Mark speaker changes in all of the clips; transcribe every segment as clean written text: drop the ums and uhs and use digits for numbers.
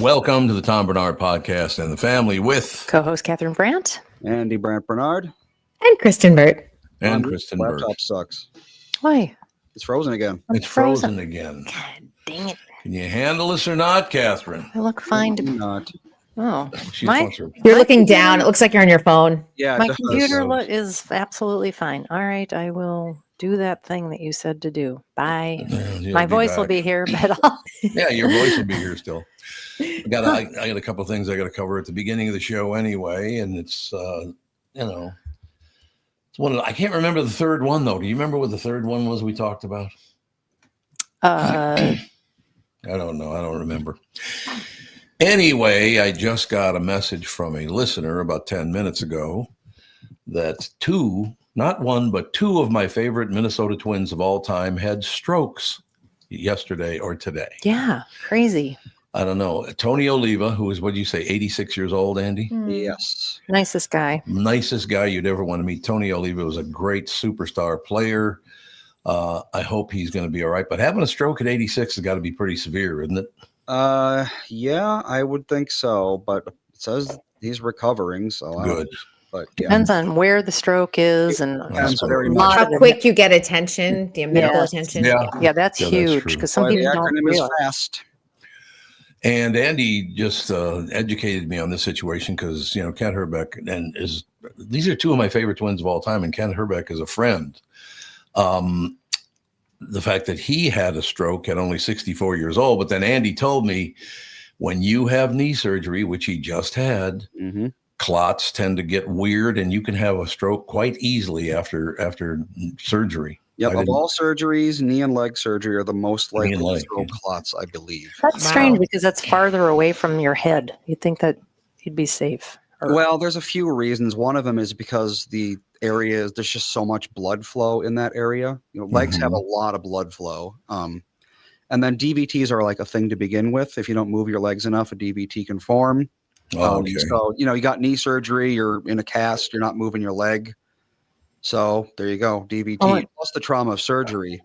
Speaker 1: Welcome to the Tom Bernard Podcast and the Family with
Speaker 2: co-host Catherine Brandt,
Speaker 3: Andy Brandt Bernard,
Speaker 4: and Kristen Burt.
Speaker 1: and Kristen Burt.
Speaker 3: Laptop sucks.
Speaker 2: Why?
Speaker 3: It's frozen again.
Speaker 1: It's frozen again.
Speaker 2: God dang it!
Speaker 1: Can you handle this or not, Catherine?
Speaker 2: I look fine to
Speaker 3: Not.
Speaker 2: Oh,
Speaker 4: You're looking down. It looks like you're on your phone.
Speaker 3: Yeah,
Speaker 2: my computer is absolutely fine. All right, I will do that thing that you said to do. Bye. My voice will be here, but
Speaker 1: yeah, your voice will be here still. I got a couple of things I got to cover at the beginning of the show anyway, and it's it's one of I can't remember the third one though. Do you remember what the third one was we talked about?
Speaker 2: I
Speaker 1: don't know. I don't remember. Anyway, I just got a message from a listener about 10 minutes ago that not one, but two of my favorite Minnesota Twins of all time had strokes yesterday or today.
Speaker 2: Yeah, crazy.
Speaker 1: I don't know. Tony Oliva, who is, what did you say, 86 years old, Andy?
Speaker 3: Yes.
Speaker 2: Nicest guy.
Speaker 1: Nicest guy you'd ever want to meet. Tony Oliva was a great superstar player. I hope he's going to be all right. But having a stroke at 86 has got to be pretty severe, isn't it?
Speaker 3: Yeah, I would think so. But it says he's recovering, so
Speaker 1: good.
Speaker 3: But yeah.
Speaker 2: Depends on where the stroke is and
Speaker 4: how quick you get attention, the medical attention.
Speaker 2: Yeah, that's huge because some people don't realize.
Speaker 3: Fast.
Speaker 1: And Andy just educated me on this situation because, Kent Herbeck these are two of my favorite Twins of all time, and Kent Herbeck is a friend. The fact that he had a stroke at only 64 years old, but then Andy told me when you have knee surgery, which he just had, clots tend to get weird and you can have a stroke quite easily after surgery.
Speaker 3: Yep, of all surgeries, knee and leg surgery are the most likely to throw clots, I believe.
Speaker 2: That's strange because that's farther away from your head. You'd think that you'd be safe.
Speaker 3: Well, there's a few reasons. One of them is because there's just so much blood flow in that area. Legs have a lot of blood flow. And then DVTs are like a thing to begin with. If you don't move your legs enough, a DVT can form.
Speaker 1: Okay.
Speaker 3: So, you got knee surgery, you're in a cast, you're not moving your leg. So there you go, DVT, plus the trauma of surgery.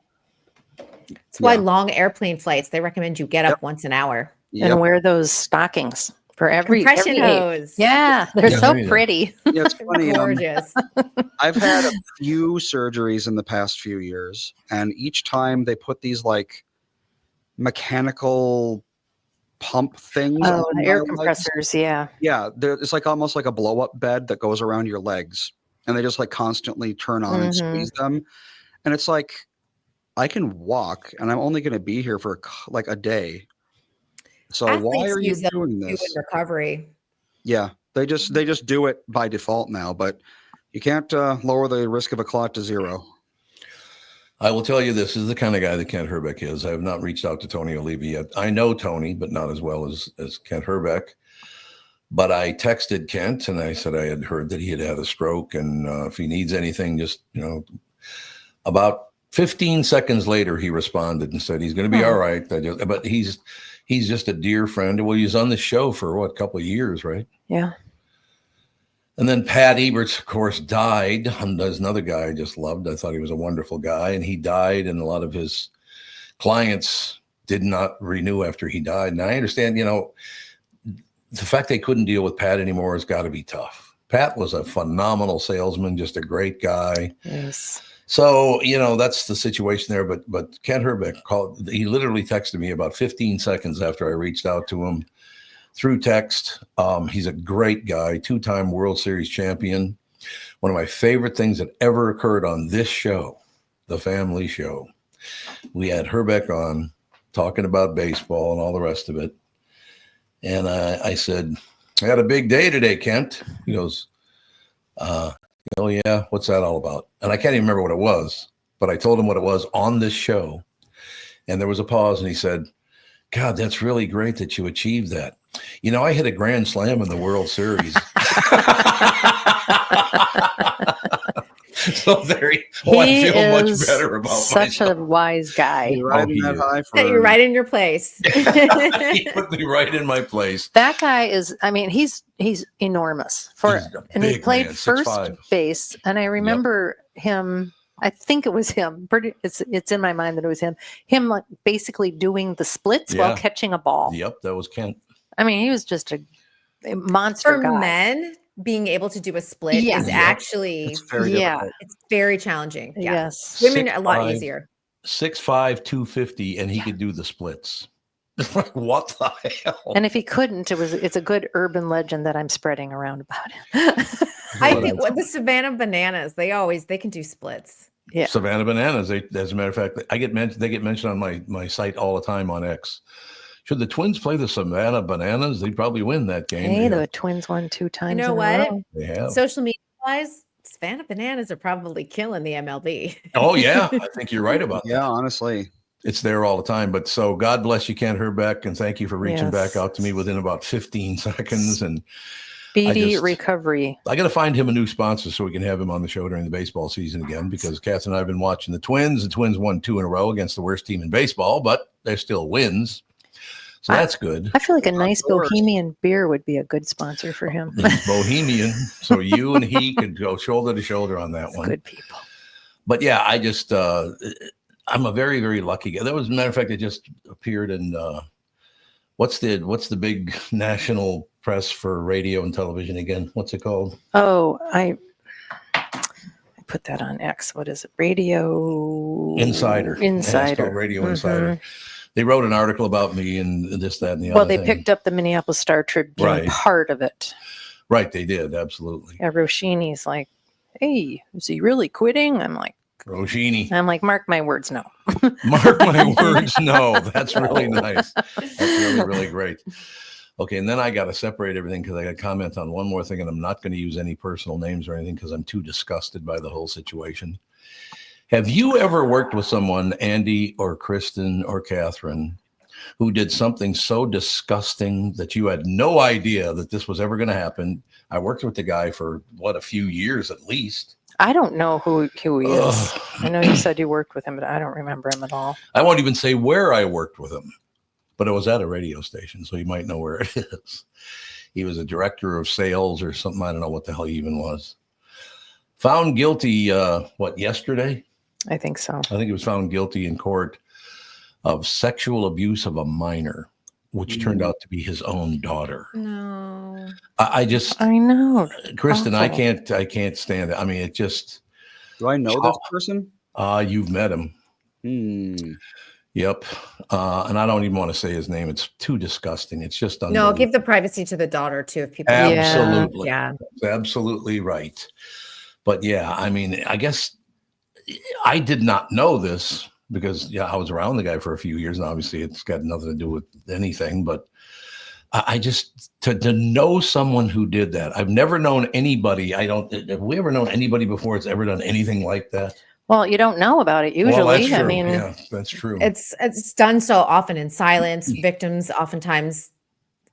Speaker 4: That's why long airplane flights, they recommend you get up once an hour.
Speaker 2: And wear those stockings for every
Speaker 4: hose.
Speaker 2: Yeah, they're so pretty.
Speaker 3: Yeah, it's funny.
Speaker 4: Gorgeous.
Speaker 3: I've had a few surgeries in the past few years, and each time they put these like mechanical pump things.
Speaker 2: Oh, the air compressors, yeah.
Speaker 3: Yeah, it's like almost like a blow-up bed that goes around your legs, and they just like constantly turn on and squeeze them. And it's like, I can walk, and I'm only going to be here for like a day. So why are you doing this?
Speaker 4: In recovery.
Speaker 3: Yeah, they just do it by default now, but you can't lower the risk of a clot to zero.
Speaker 1: I will tell you this is the kind of guy that Kent Herbeck is. I have not reached out to Tony Oliva yet. I know Tony, but not as well as Kent Herbeck. But I texted Kent and I said I had heard that he had a stroke, and if he needs anything, just, about 15 seconds later, he responded and said he's going to be all right. But he's just a dear friend. Well, he was on the show for a couple of years, right?
Speaker 2: Yeah.
Speaker 1: And then Pat Eberts, of course, died. There's another guy I just loved. I thought he was a wonderful guy, and he died, and a lot of his clients did not renew after he died. And I understand, the fact they couldn't deal with Pat anymore has got to be tough. Pat was a phenomenal salesman, just a great guy.
Speaker 2: Yes.
Speaker 1: So, that's the situation there. But Kent Herbeck called. He literally texted me about 15 seconds after I reached out to him through text. He's a great guy, 2-time World Series champion. One of my favorite things that ever occurred on this show, the family show. We had Herbeck on talking about baseball and all the rest of it. And I said, I got a big day today, Kent. He goes, oh, yeah, what's that all about? And I can't even remember what it was, but I told him what it was on this show. And there was a pause, and he said, God, that's really great that you achieved that. I hit a grand slam in the World Series. So I feel much better about
Speaker 2: such
Speaker 1: myself.
Speaker 2: a wise guy.
Speaker 3: You're
Speaker 4: right in your place.
Speaker 1: He put me right in my place.
Speaker 2: That guy is, he's enormous. And he played
Speaker 1: man,
Speaker 2: first
Speaker 1: 6'5".
Speaker 2: base. And I remember him, I think it was him. It's in my mind that it was him. Him like basically doing the splits while catching a ball.
Speaker 1: Yep, that was Kent.
Speaker 2: I mean, he was just a monster
Speaker 4: For
Speaker 2: guy.
Speaker 4: men, being able to do a split
Speaker 2: Yeah.
Speaker 4: is
Speaker 1: Yep.
Speaker 4: actually
Speaker 3: It's very
Speaker 2: Yeah.
Speaker 3: difficult.
Speaker 4: it's very challenging. Yeah.
Speaker 2: Yes.
Speaker 4: Women a lot
Speaker 1: 6'5",
Speaker 4: easier.
Speaker 1: 6'5", 250, and he could do the splits. What the hell?
Speaker 2: And if he couldn't, it's a good urban legend that I'm spreading around about it.
Speaker 4: I
Speaker 1: What
Speaker 4: think
Speaker 1: else?
Speaker 4: with the Savannah Bananas, they can do splits.
Speaker 2: Yeah.
Speaker 1: Savannah Bananas. As a matter of fact, they get mentioned on my site all the time on X. Should the Twins play the Savannah Bananas, they'd probably win that game.
Speaker 2: Hey, the Twins won 2 times
Speaker 4: You know
Speaker 2: in
Speaker 4: what?
Speaker 2: a row.
Speaker 1: They have.
Speaker 4: Social media wise, Savannah Bananas are probably killing the MLB.
Speaker 1: Oh yeah, I think you're right about
Speaker 3: Yeah,
Speaker 1: that.
Speaker 3: honestly.
Speaker 1: It's there all the time. But so God bless you, Kent Herbeck, and thank you for reaching back
Speaker 2: Yes.
Speaker 1: out to me within about 15 seconds. And
Speaker 2: Speedy recovery.
Speaker 1: I got to find him a new sponsor so we can have him on the show during the baseball season again, because Kath and I have been watching the Twins. The Twins won 2 in a row against the worst team in baseball, but they're still wins. So that's good.
Speaker 2: I feel like a nice
Speaker 3: the worst.
Speaker 2: Bohemian beer would be a good sponsor for him.
Speaker 1: He's Bohemian. So you and he could go shoulder to shoulder on that one.
Speaker 2: Good people.
Speaker 1: But yeah, I just, I'm a very, very lucky guy. That was, as a matter of fact, it just appeared in, what's the big national press for radio and television again? What's it called?
Speaker 2: Oh, I put that on X. What is it? Radio
Speaker 1: Insider. Yeah, it's
Speaker 2: Insider.
Speaker 1: called Radio Insider. They wrote an article about me and this, that, and the
Speaker 2: Well,
Speaker 1: other
Speaker 2: they
Speaker 1: thing.
Speaker 2: picked up the Minneapolis Star Tribune
Speaker 1: Right.
Speaker 2: part of it.
Speaker 1: Right, they did, absolutely.
Speaker 2: Yeah, Roshini's like, hey, is he really quitting? I'm like,
Speaker 1: Roshini.
Speaker 2: mark my words, no.
Speaker 1: Mark my words, no. That's really nice. That's really, really great. Okay, and then I got to separate everything because I got to comment on one more thing, and I'm not going to use any personal names or anything because I'm too disgusted by the whole situation. Have you ever worked with someone, Andy or Kristen or Catherine, who did something so disgusting that you had no idea that this was ever going to happen? I worked with the guy for, a few years at least.
Speaker 2: I don't know who he is.
Speaker 1: Ugh.
Speaker 2: I know you said you worked with him, but I don't remember him at all.
Speaker 1: I won't even say where I worked with him, but it was at a radio station, so you might know where it is. He was a director of sales or something. I don't know what the hell he even was. Found guilty, yesterday?
Speaker 2: I think so.
Speaker 1: I think he was found guilty in court of sexual abuse of a minor, which turned out to be his own daughter.
Speaker 4: No.
Speaker 1: I
Speaker 2: know.
Speaker 1: Kristen,
Speaker 2: Awful.
Speaker 1: I can't stand it. I mean, it just.
Speaker 3: Do I know this person?
Speaker 1: You've met him. Yep. And I don't even want to say his name. It's too disgusting. It's just
Speaker 4: No, give the privacy to the daughter too if people
Speaker 1: absolutely.
Speaker 4: Yeah.
Speaker 1: Absolutely right. But yeah, I mean, I guess I did not know this because I was around the guy for a few years, and obviously it's got nothing to do with anything, but I just to know someone who did that. I've never known anybody. Have we ever known anybody before that's ever done anything like that?
Speaker 2: Well, you don't know about it usually.
Speaker 1: Well, that's true.
Speaker 2: I mean,
Speaker 1: yeah, that's true.
Speaker 4: It's done so often in silence. Victims oftentimes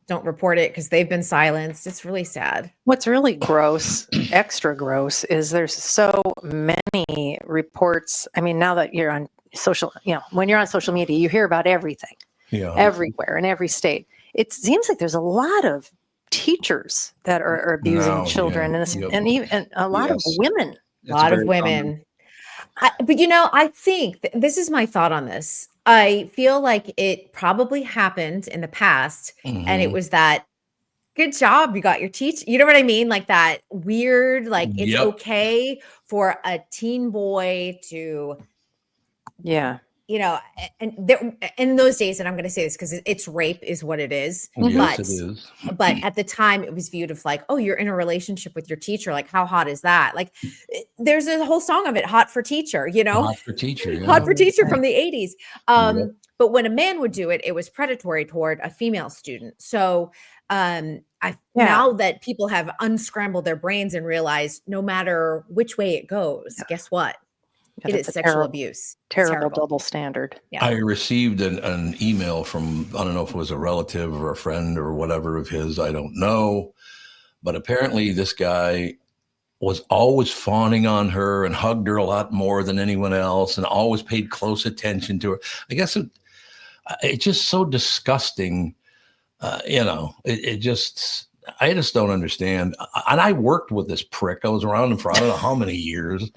Speaker 4: don't report it because they've been silenced. It's really sad.
Speaker 2: what's really gross, extra gross, is there's so many reports. I mean, now that you're on social, when you're on social media, you hear about everything, everywhere in every state. It seems like there's a lot of teachers that are abusing children, and even a lot of women.
Speaker 4: A lot of women. But I think this is my thought on this. I feel like it probably happened in the past, and it was that good job, you got your teach. You know what I mean? Like that weird, like it's okay for a teen boy to, and there, in those days, and I'm going to say this because it's rape is what it is.
Speaker 1: Yes, it is.
Speaker 4: But at the time it was viewed of like, oh, you're in a relationship with your teacher. Like, how hot is that? Like, there's a whole song of it, Hot for Teacher,
Speaker 1: Hot for Teacher. Yeah.
Speaker 4: Hot for Teacher from the 80s. But when a man would do it, it was predatory toward a female student. So now that people have unscrambled their brains and realized no matter which way it goes, guess what? It is sexual abuse.
Speaker 2: Terrible double standard.
Speaker 4: Yeah.
Speaker 1: I received an email from, I don't know if it was a relative or a friend or whatever of his, I don't know. But apparently this guy was always fawning on her and hugged her a lot more than anyone else and always paid close attention to her. I guess it's just so disgusting. I just don't understand. And I worked with this prick. I was around him for I don't know how many years.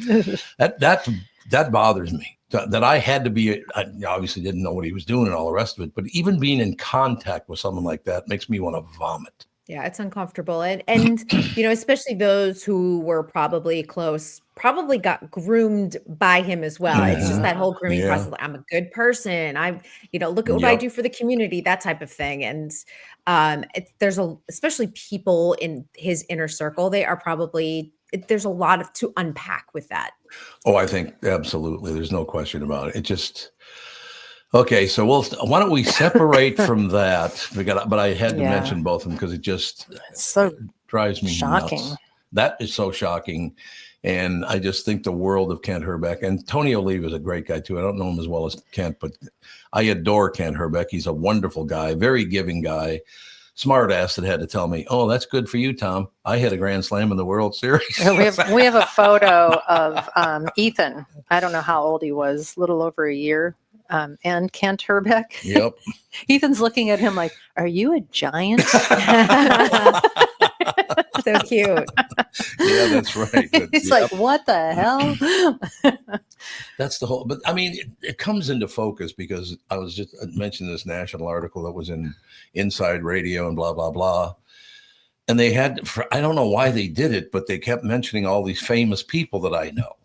Speaker 1: That bothers me. that I had to be, I obviously didn't know what he was doing and all the rest of it, but even being in contact with someone like that makes me want to vomit.
Speaker 4: Yeah, it's uncomfortable. And you know, especially those who were probably close, probably got groomed by him as well. It's just that whole grooming process. Like, I'm a good person. Look at what I do for the community, that type of thing. And especially people in his inner circle, they are probably, there's a lot to unpack with that.
Speaker 1: Oh, I think absolutely. There's no question about it. It just, okay, so why don't we separate from that? But I had to mention both of them because it drives me
Speaker 2: shocking.
Speaker 1: nuts. That is so shocking. And I just think the world of Kent Herbeck, and Tony Oliva is a great guy too. I don't know him as well as Kent, but I adore Kent Herbeck. He's a wonderful guy, very giving guy. Smart ass that had to tell me, oh, that's good for you, Tom. I hit a grand slam in the World Series.
Speaker 2: we have a photo of Ethan. I don't know how old he was, a little over a year. And Kent Herbeck.
Speaker 1: Yep.
Speaker 2: Ethan's looking at him like, are you a giant?
Speaker 4: So cute.
Speaker 1: Yeah, that's right.
Speaker 2: He's like, what the hell?
Speaker 1: That's the whole, but I mean, it comes into focus because I was just mentioning this national article that was in Inside Radio and blah, blah, blah. And they had, I don't know why they did it, but they kept mentioning all these famous people that I know.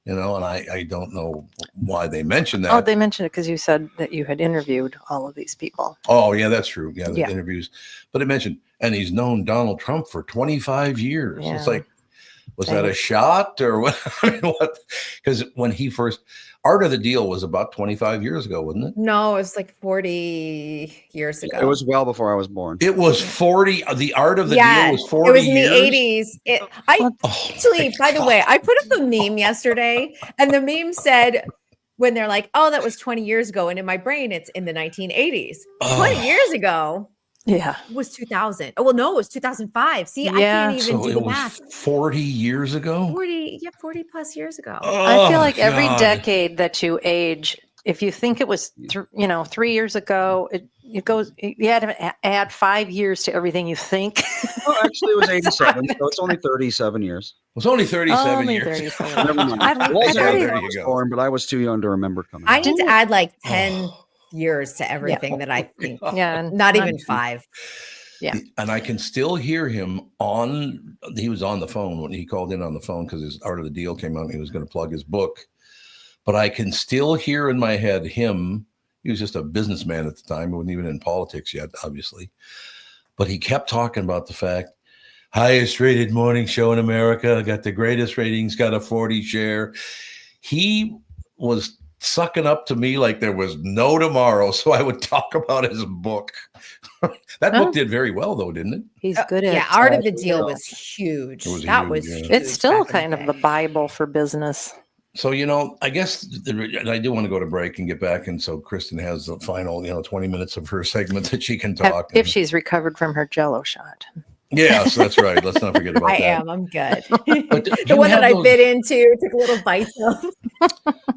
Speaker 1: And I don't know why they mentioned that.
Speaker 2: Oh, they mentioned it because you said that you had interviewed all of these people.
Speaker 1: Oh, yeah, that's true. Yeah, the interviews. But it mentioned, and he's known Donald Trump for 25 years. Yeah. It's like, was that a shot or what? What? Because when he first, Art of the Deal was about 25 years ago, wasn't it?
Speaker 4: No, it was like 40 years ago.
Speaker 3: It was well before I was born.
Speaker 1: It was 40. The Art of the Deal was 40
Speaker 4: years. It was in
Speaker 1: years?
Speaker 4: the 80s. By the way, I put up a meme yesterday, and the meme said, when they're like, oh, that was 20 years ago. And in my brain, it's in the 1980s. 20 years ago.
Speaker 2: Yeah.
Speaker 4: It was 2000. Oh, well, no, it was 2005. See, I can't even do the math.
Speaker 1: 40 years ago?
Speaker 4: 40 plus years ago.
Speaker 2: I feel like every decade that you age, if you think it was, 3 years ago, it goes, you had to add 5 years to everything you think.
Speaker 3: Oh, actually, it was 87. So it's only 37 years.
Speaker 1: It was only 37 years.
Speaker 2: 37.
Speaker 3: Never mind. I was born, but I was too young to remember coming.
Speaker 4: I need to add like 10 years to everything that I think.
Speaker 2: Yeah.
Speaker 4: Not even 5.
Speaker 2: Yeah.
Speaker 1: And I can still hear him he was on the phone when he called in on the phone because his Art of the Deal came out and he was going to plug his book. But I can still hear in my head him. He was just a businessman at the time. He wasn't even in politics yet, obviously. But he kept talking about the fact, highest rated morning show in America, got the greatest ratings, got a 40 share. He was sucking up to me like there was no tomorrow. So I would talk about his book. That book did very well, though, didn't it?
Speaker 2: He's good at
Speaker 4: Art of the Deal was huge.
Speaker 1: That was
Speaker 4: huge.
Speaker 2: It's still kind of the Bible for business.
Speaker 1: So, I guess, and I do want to go to break and get back. And so Kristen has the final, 20 minutes of her segment that she can talk.
Speaker 2: If she's recovered from her Jello shot.
Speaker 1: Yes, that's right. Let's not forget about that.
Speaker 4: I am. I'm good.
Speaker 1: But
Speaker 4: the one that I bit into, took a little bite of.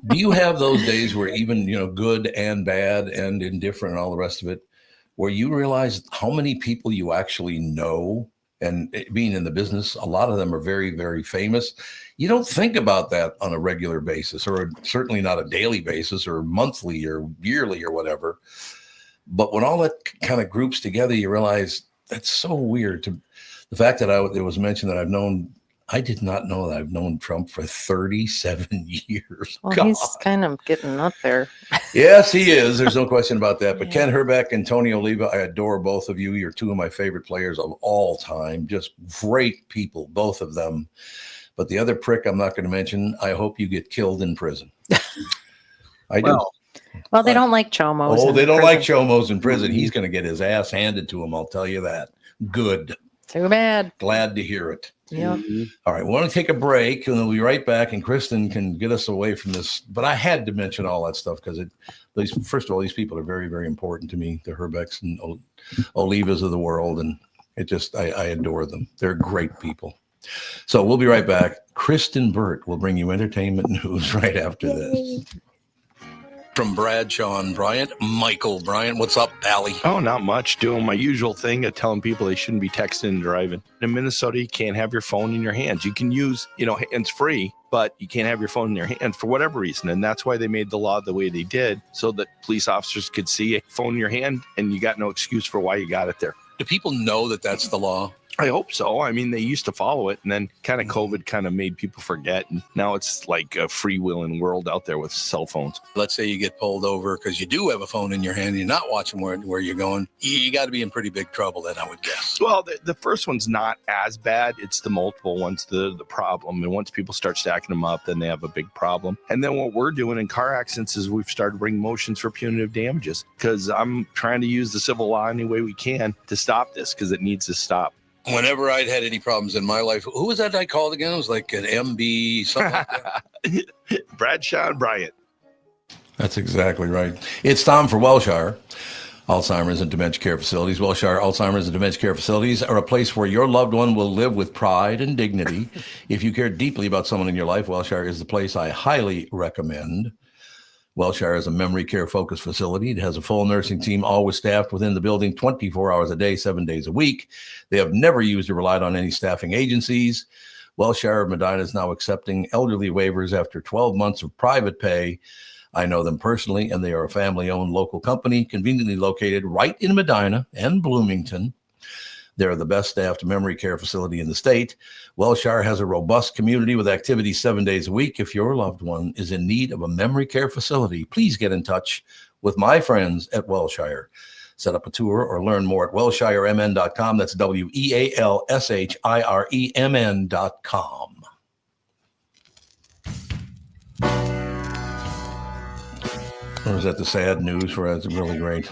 Speaker 1: Do you have those days where even, good and bad and indifferent and all the rest of it, where you realize how many people you actually know? And being in the business, a lot of them are very, very famous. You don't think about that on a regular basis, or certainly not a daily basis or monthly or yearly or whatever. But when all that kind of groups together, you realize that's so weird. The fact that it was mentioned that I did not know that I've known Trump for 37 years.
Speaker 2: Well, God. He's kind of getting up there.
Speaker 1: Yes, he is. There's no question about that. But Kent Herbeck and Tony Oliva, I adore both of you. You're two of my favorite players of all time. Just great people, both of them. But the other prick I'm not going to mention, I hope you get killed in prison. I do.
Speaker 2: Well, they don't like chomos.
Speaker 1: Oh, they don't like chomos in prison. He's going to get his ass handed to him. I'll tell you that. Good.
Speaker 2: Too bad.
Speaker 1: Glad to hear it.
Speaker 2: Yeah.
Speaker 1: All right. We want to take a break and we'll be right back. And Kristen can get us away from this. But I had to mention all that stuff because first of all, these people are very, very important to me. The Herbecks and Olivas of the world. And I adore them. They're great people. So we'll be right back. Kristen Burt will bring you entertainment news right after this. From Brad, Shawn, Bryant, Michael Bryant. What's up, Pally?
Speaker 5: Oh, not much. Doing my usual thing of telling people they shouldn't be texting and driving. In Minnesota, you can't have your phone in your hands. You can use, hands-free, but you can't have your phone in your hand for whatever reason. And that's why they made the law the way they did, so that police officers could see a phone in your hand and you got no excuse for why you got it there.
Speaker 1: Do people know that that's the law?
Speaker 5: I hope so. I mean, they used to follow it, and then kind of COVID kind of made people forget. And now it's like a freewheeling world out there with cell phones.
Speaker 1: Let's say you get pulled over because you do have a phone in your hand and you're not watching where you're going. You got to be in pretty big trouble then, I would guess.
Speaker 5: Well, the first one's not as bad. It's the multiple ones, the problem. And once people start stacking them up, then they have a big problem. And then what we're doing in car accidents is we've started bringing motions for punitive damages, because I'm trying to use the civil law any way we can to stop this, because it needs to stop.
Speaker 1: Whenever I'd had any problems in my life, who was that I called again? It was like an MB, something like that.
Speaker 5: Brad, Shawn, Bryant.
Speaker 1: That's exactly right. It's Tom for Wellshire Alzheimer's and Dementia Care Facilities. Wellshire Alzheimer's and Dementia Care Facilities are a place where your loved one will live with pride and dignity. If you care deeply about someone in your life, Wellshire is the place I highly recommend. Wellshire is a memory care focused facility. It has a full nursing team, always staffed within the building 24 hours a day, 7 days a week. They have never used or relied on any staffing agencies. Wellshire of Medina is now accepting elderly waivers after 12 months of private pay. I know them personally, and they are a family-owned local company conveniently located right in Medina and Bloomington. They're the best staffed memory care facility in the state. Wellshire has a robust community with activities 7 days a week. If your loved one is in need of a memory care facility, please get in touch with my friends at Wellshire. Set up a tour or learn more at wellshiremn.com. That's WEALSHIREMN.com. Or is that the sad news for us? It's really great.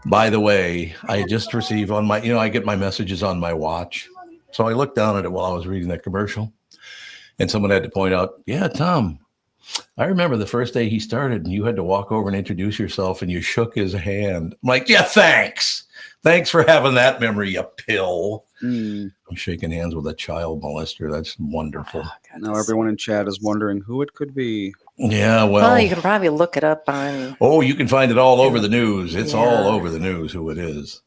Speaker 1: By the way, I just received on my, I get my messages on my watch. So I looked down at it while I was reading that commercial, and someone had to point out, yeah, Tom, I remember the first day he started and you had to walk over and introduce yourself and you shook his hand. I'm like, yeah, thanks. Thanks for having that memory, you pill. I'm shaking hands with a child molester. That's wonderful.
Speaker 3: Oh, now everyone in chat is wondering who it could be.
Speaker 1: Yeah, well,
Speaker 2: you can probably look it up on.
Speaker 1: Oh, you can find it all over the news. It's all over the news who it is.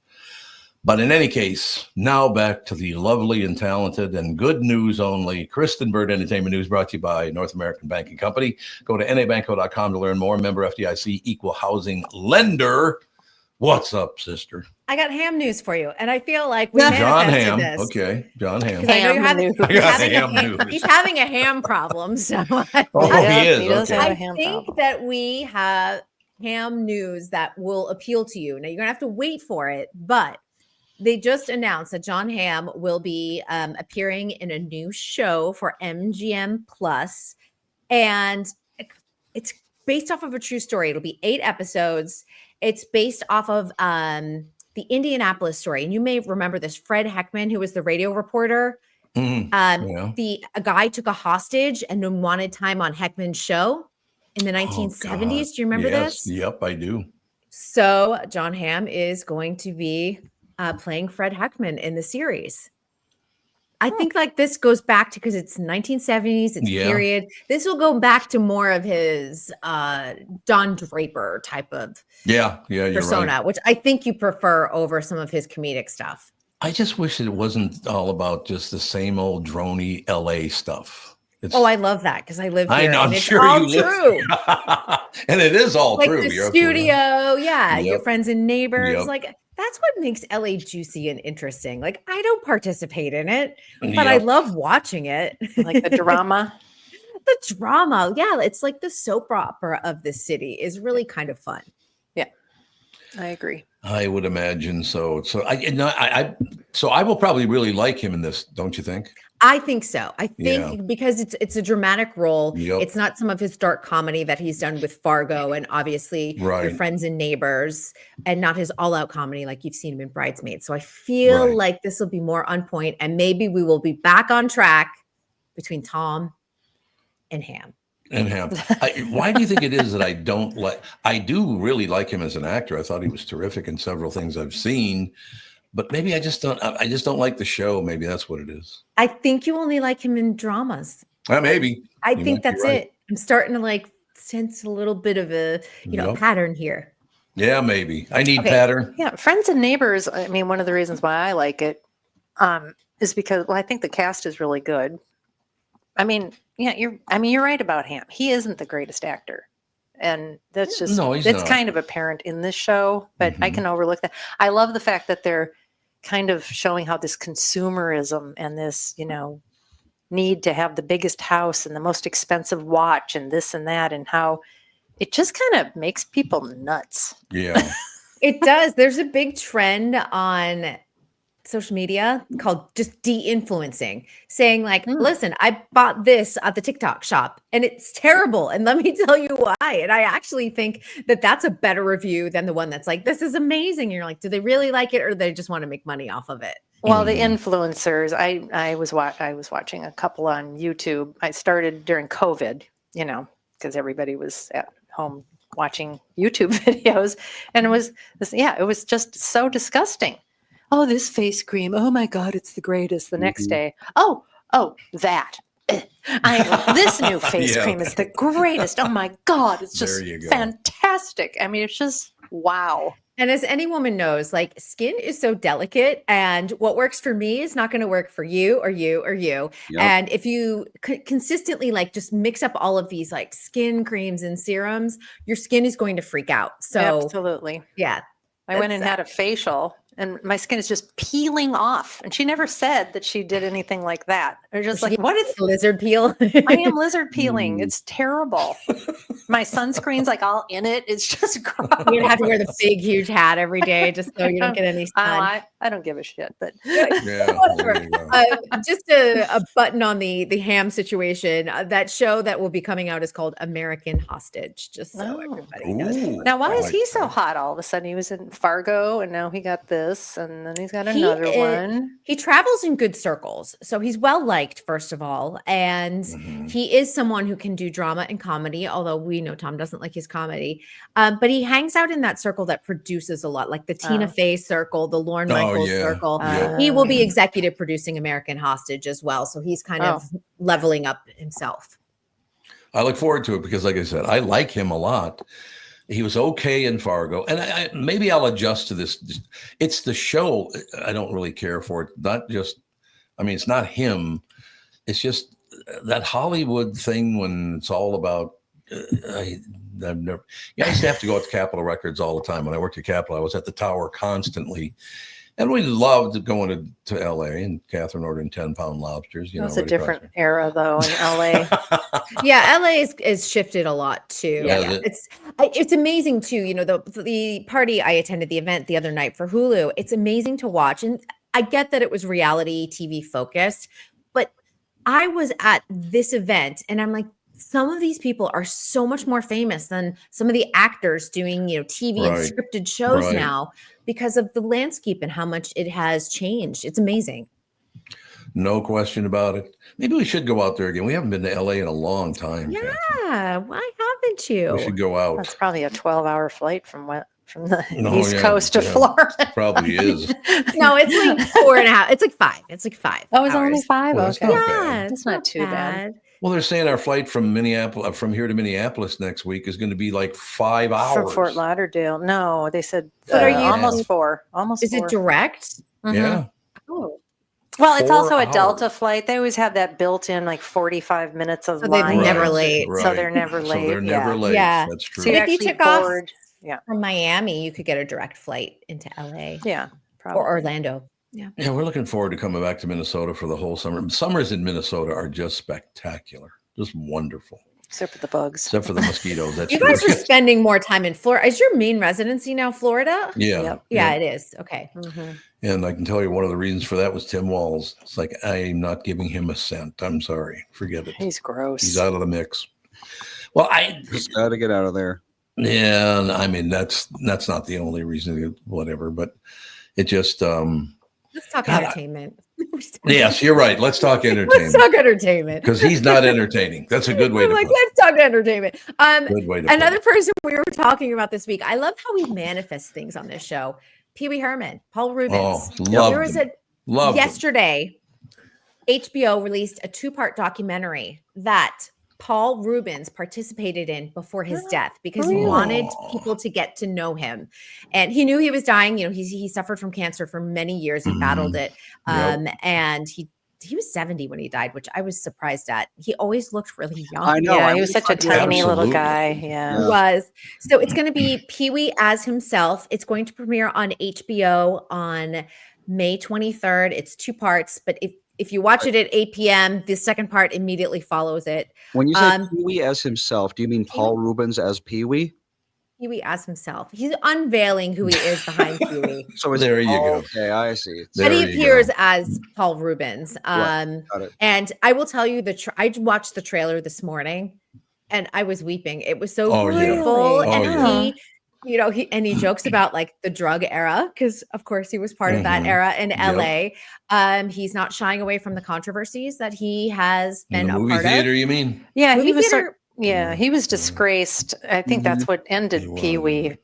Speaker 1: But in any case, now back to the lovely and talented and good news only Kristen Bird Entertainment News, brought to you by North American Banking Company. Go to nabanco.com to learn more. Member FDIC, equal housing lender. What's up, sister?
Speaker 4: I got ham news for you, and I feel like we
Speaker 1: John
Speaker 4: manifested
Speaker 1: Ham.
Speaker 4: this.
Speaker 1: Okay, John Ham.
Speaker 4: I know you're having,
Speaker 1: I got ham news.
Speaker 4: he's having a ham problem. So
Speaker 1: Oh,
Speaker 2: Yeah,
Speaker 1: he is.
Speaker 2: he does
Speaker 1: Okay.
Speaker 2: have a
Speaker 4: I
Speaker 2: ham
Speaker 4: think
Speaker 2: problem.
Speaker 4: that we have ham news that will appeal to you. Now you're gonna have to wait for it, but they just announced that John Hamm will be appearing in a new show for MGM Plus, and it's based off of a true story. It'll be 8 episodes. It's based off of the Indianapolis story, and you may remember this. Fred Heckman, who was the radio reporter, a guy took a hostage and then wanted time on Heckman's show in the 1970s. Do you remember this?
Speaker 1: Yep, I do.
Speaker 4: So John Hamm is going to be playing Fred Heckman in the series. I think like this goes back to, because it's 1970s, it's period. This will go back to more of his Don Draper type of persona,
Speaker 1: right.
Speaker 4: which I think you prefer over some of his comedic stuff.
Speaker 1: I just wish it wasn't all about just the same old drony LA stuff.
Speaker 4: I love that because I live here.
Speaker 1: I know,
Speaker 4: and
Speaker 1: I'm
Speaker 4: it's
Speaker 1: sure
Speaker 4: all
Speaker 1: you
Speaker 4: true.
Speaker 1: And it is all
Speaker 4: like
Speaker 1: true.
Speaker 4: the
Speaker 1: You're
Speaker 4: studio, your friends and neighbors.
Speaker 1: Yep.
Speaker 4: Like that's what makes LA juicy and interesting. Like I don't participate in it, but I love watching it.
Speaker 2: Like the drama.
Speaker 4: The drama. Yeah, it's like the soap opera of the city is really kind of fun.
Speaker 2: Yeah, I agree.
Speaker 1: I would imagine so. So I will probably really like him in this, don't you think?
Speaker 4: I think so. I think because it's a dramatic role.
Speaker 1: Yep.
Speaker 4: It's not some of his dark comedy that he's done with Fargo and obviously Your Friends and Neighbors, and not his all-out comedy like you've seen him in Bridesmaids. So I feel like this will be more on point, and maybe we will be back on track between Tom and Ham.
Speaker 1: Why do you think it is that I don't like? I do really like him as an actor. I thought he was terrific in several things I've seen. But maybe I just don't like the show. Maybe that's what it is.
Speaker 4: I think you only like him in dramas.
Speaker 1: Maybe.
Speaker 4: I think that's it. I'm starting to sense a little bit of a, pattern here.
Speaker 1: Yeah, maybe. I need
Speaker 4: Okay.
Speaker 1: pattern.
Speaker 2: Yeah, Friends and Neighbors. I mean, one of the reasons why I like it is because, well, I think the cast is really good. I mean, yeah, you're right about Ham. He isn't the greatest actor, and that's just
Speaker 1: No, he's
Speaker 2: it's
Speaker 1: not.
Speaker 2: kind of apparent in this show. But I can overlook that. I love the fact that they're kind of showing how this consumerism and this, need to have the biggest house and the most expensive watch and this and that, and how it just kind of makes people nuts.
Speaker 1: Yeah.
Speaker 4: It does. There's a big trend on social media called just de-influencing, saying like, listen, I bought this at the TikTok shop and it's terrible. And let me tell you why. And I actually think that that's a better review than the one that's like, this is amazing. And you're like, do they really like it or they just want to make money off of it?
Speaker 2: Well, the influencers, I was watching a couple on YouTube. I started during COVID, because everybody was at home watching YouTube videos, and it was just so disgusting. Oh, this face cream. Oh my God, it's the greatest. The next day, that. This new face cream is the greatest. Oh my God, it's just fantastic. I mean, it's just wow.
Speaker 4: And as any woman knows, like skin is so delicate, and what works for me is not going to work for you or you or you. Yep. And if you consistently like just mix up all of these like skin creams and serums, your skin is going to freak out. So
Speaker 2: absolutely.
Speaker 4: Yeah.
Speaker 2: I went and had a facial and my skin is just peeling off. And she never said that she did anything like that. Or just like, what is
Speaker 4: lizard peel?
Speaker 2: I am lizard peeling. It's terrible. My sunscreen's like all in it. It's just gross.
Speaker 4: You have to wear the big, huge hat every day just so you don't get any sun.
Speaker 2: I don't give a shit, but
Speaker 4: just a button on the Ham situation. That show that will be coming out is called American Hostage. Just so everybody knows.
Speaker 2: Now, why is he so hot all of a sudden? He was in Fargo, and now he got this, and then he's got another one.
Speaker 4: He travels in good circles, so he's well liked, first of all, and he is someone who can do drama and comedy. Although we know Tom doesn't like his comedy, but he hangs out in that circle that produces a lot, like the Tina Fey circle, the Lorne Michaels circle. He will be executive producing American Hostage as well, so he's kind of leveling up himself.
Speaker 1: I look forward to it because, like I said, I like him a lot. He was okay in Fargo, and maybe I'll adjust to this. It's the show. I don't really care for it. Not just, I mean, it's not him. It's just that Hollywood thing when it's all about. I used to have to go out to Capitol Records all the time. When I worked at Capitol, I was at the Tower constantly. And we loved going to LA, and Catherine ordering 10-pound lobsters.
Speaker 2: It's a different era, though, in LA.
Speaker 4: Yeah, LA is shifted a lot too.
Speaker 1: Yeah.
Speaker 4: It's amazing too. The party I attended, the event the other night for Hulu. It's amazing to watch, and I get that it was reality TV focused, but I was at this event, and I'm like, some of these people are so much more famous than some of the actors doing, TV and scripted shows now because of the landscape and how much it has changed. It's amazing.
Speaker 1: No question about it. Maybe we should go out there again. We haven't been to LA in a long time.
Speaker 4: Yeah. Kathy. Why haven't you?
Speaker 1: We should go out.
Speaker 2: That's probably a 12-hour flight from the East Coast to Florida.
Speaker 1: Probably is.
Speaker 4: No, it's like 4.5. It's like 5. It's like 5.
Speaker 2: Oh, it's only 5.
Speaker 1: Well,
Speaker 2: okay.
Speaker 1: yeah,
Speaker 2: it's not too bad.
Speaker 1: Well, they're saying our flight from here to Minneapolis next week is going to be like 5 hours.
Speaker 2: From Fort Lauderdale. No, they said
Speaker 4: almost
Speaker 2: 4. Almost.
Speaker 4: Is
Speaker 2: 4.
Speaker 4: it direct?
Speaker 1: Mm-hmm. Yeah.
Speaker 4: Oh.
Speaker 2: Well, it's also a Delta flight. They always have that built-in like 45 minutes of line.
Speaker 4: They're never late.
Speaker 2: So they're never late.
Speaker 1: So they're never late.
Speaker 4: Yeah.
Speaker 1: That's true.
Speaker 2: So
Speaker 4: if you took off
Speaker 2: from
Speaker 4: Miami, you could get a direct flight into LA.
Speaker 2: Yeah, probably.
Speaker 4: Or Orlando. Yeah.
Speaker 1: Yeah, we're looking forward to coming back to Minnesota for the whole summer. Summers in Minnesota are just spectacular. Just wonderful.
Speaker 2: Except for the bugs.
Speaker 1: Except for the mosquitoes. That's
Speaker 4: you guys are spending more time in Florida. Is your main residency now Florida?
Speaker 1: Yeah.
Speaker 2: Yep.
Speaker 4: Yeah, it is. Okay.
Speaker 2: Mm-hmm.
Speaker 1: And I can tell you one of the reasons for that was Tim Walz. It's like, I'm not giving him a cent. I'm sorry. Forget it.
Speaker 2: He's gross.
Speaker 1: He's out of the mix. Well, I
Speaker 3: just got to get out of there.
Speaker 1: Yeah. And I mean, that's not the only reason, whatever, but it just,
Speaker 4: let's talk entertainment.
Speaker 1: Yes, you're right. Let's talk entertainment.
Speaker 4: Let's talk entertainment.
Speaker 1: Because he's not entertaining. That's a good way to put it.
Speaker 4: Let's talk entertainment.
Speaker 1: Good way to
Speaker 4: another person we were talking about this week. I love how we manifest things on this show. Pee Wee Herman, Paul Rubens.
Speaker 1: Oh, love
Speaker 4: yesterday, HBO released a 2-part documentary that Paul Rubens participated in before his death because he wanted people to get to know him. And he knew he was dying. You know, he suffered from cancer for many years. He battled it. And he was 70 when he died, which I was surprised at. He always looked really young.
Speaker 3: I know.
Speaker 2: Yeah, he was such a tiny little guy. Yeah.
Speaker 4: He was. So it's going to be Pee-wee as himself. It's going to premiere on HBO on May 23rd. It's 2 parts, but if you watch it at 8 p.m., the second part immediately follows it.
Speaker 3: When you say Pee-wee as himself, do you mean Paul Rubens as Pee-wee?
Speaker 4: Pee-wee as himself. He's unveiling who he is behind Pee-wee.
Speaker 3: So
Speaker 1: there you go.
Speaker 3: Okay, I see.
Speaker 4: But he appears as Paul Rubens.
Speaker 3: Got it.
Speaker 4: And I will tell you, I watched the trailer this morning and I was weeping. It was so beautiful. And he jokes about like the drug era, because of course he was part of that era in LA. He's not shying away from the controversies that he has been
Speaker 1: in the
Speaker 4: a
Speaker 1: movie
Speaker 4: part
Speaker 1: theater,
Speaker 4: of.
Speaker 1: you mean?
Speaker 2: Yeah,
Speaker 4: Movie
Speaker 2: he was
Speaker 4: theater-
Speaker 2: he was disgraced. I think that's what ended
Speaker 1: He was.
Speaker 2: Pee-wee's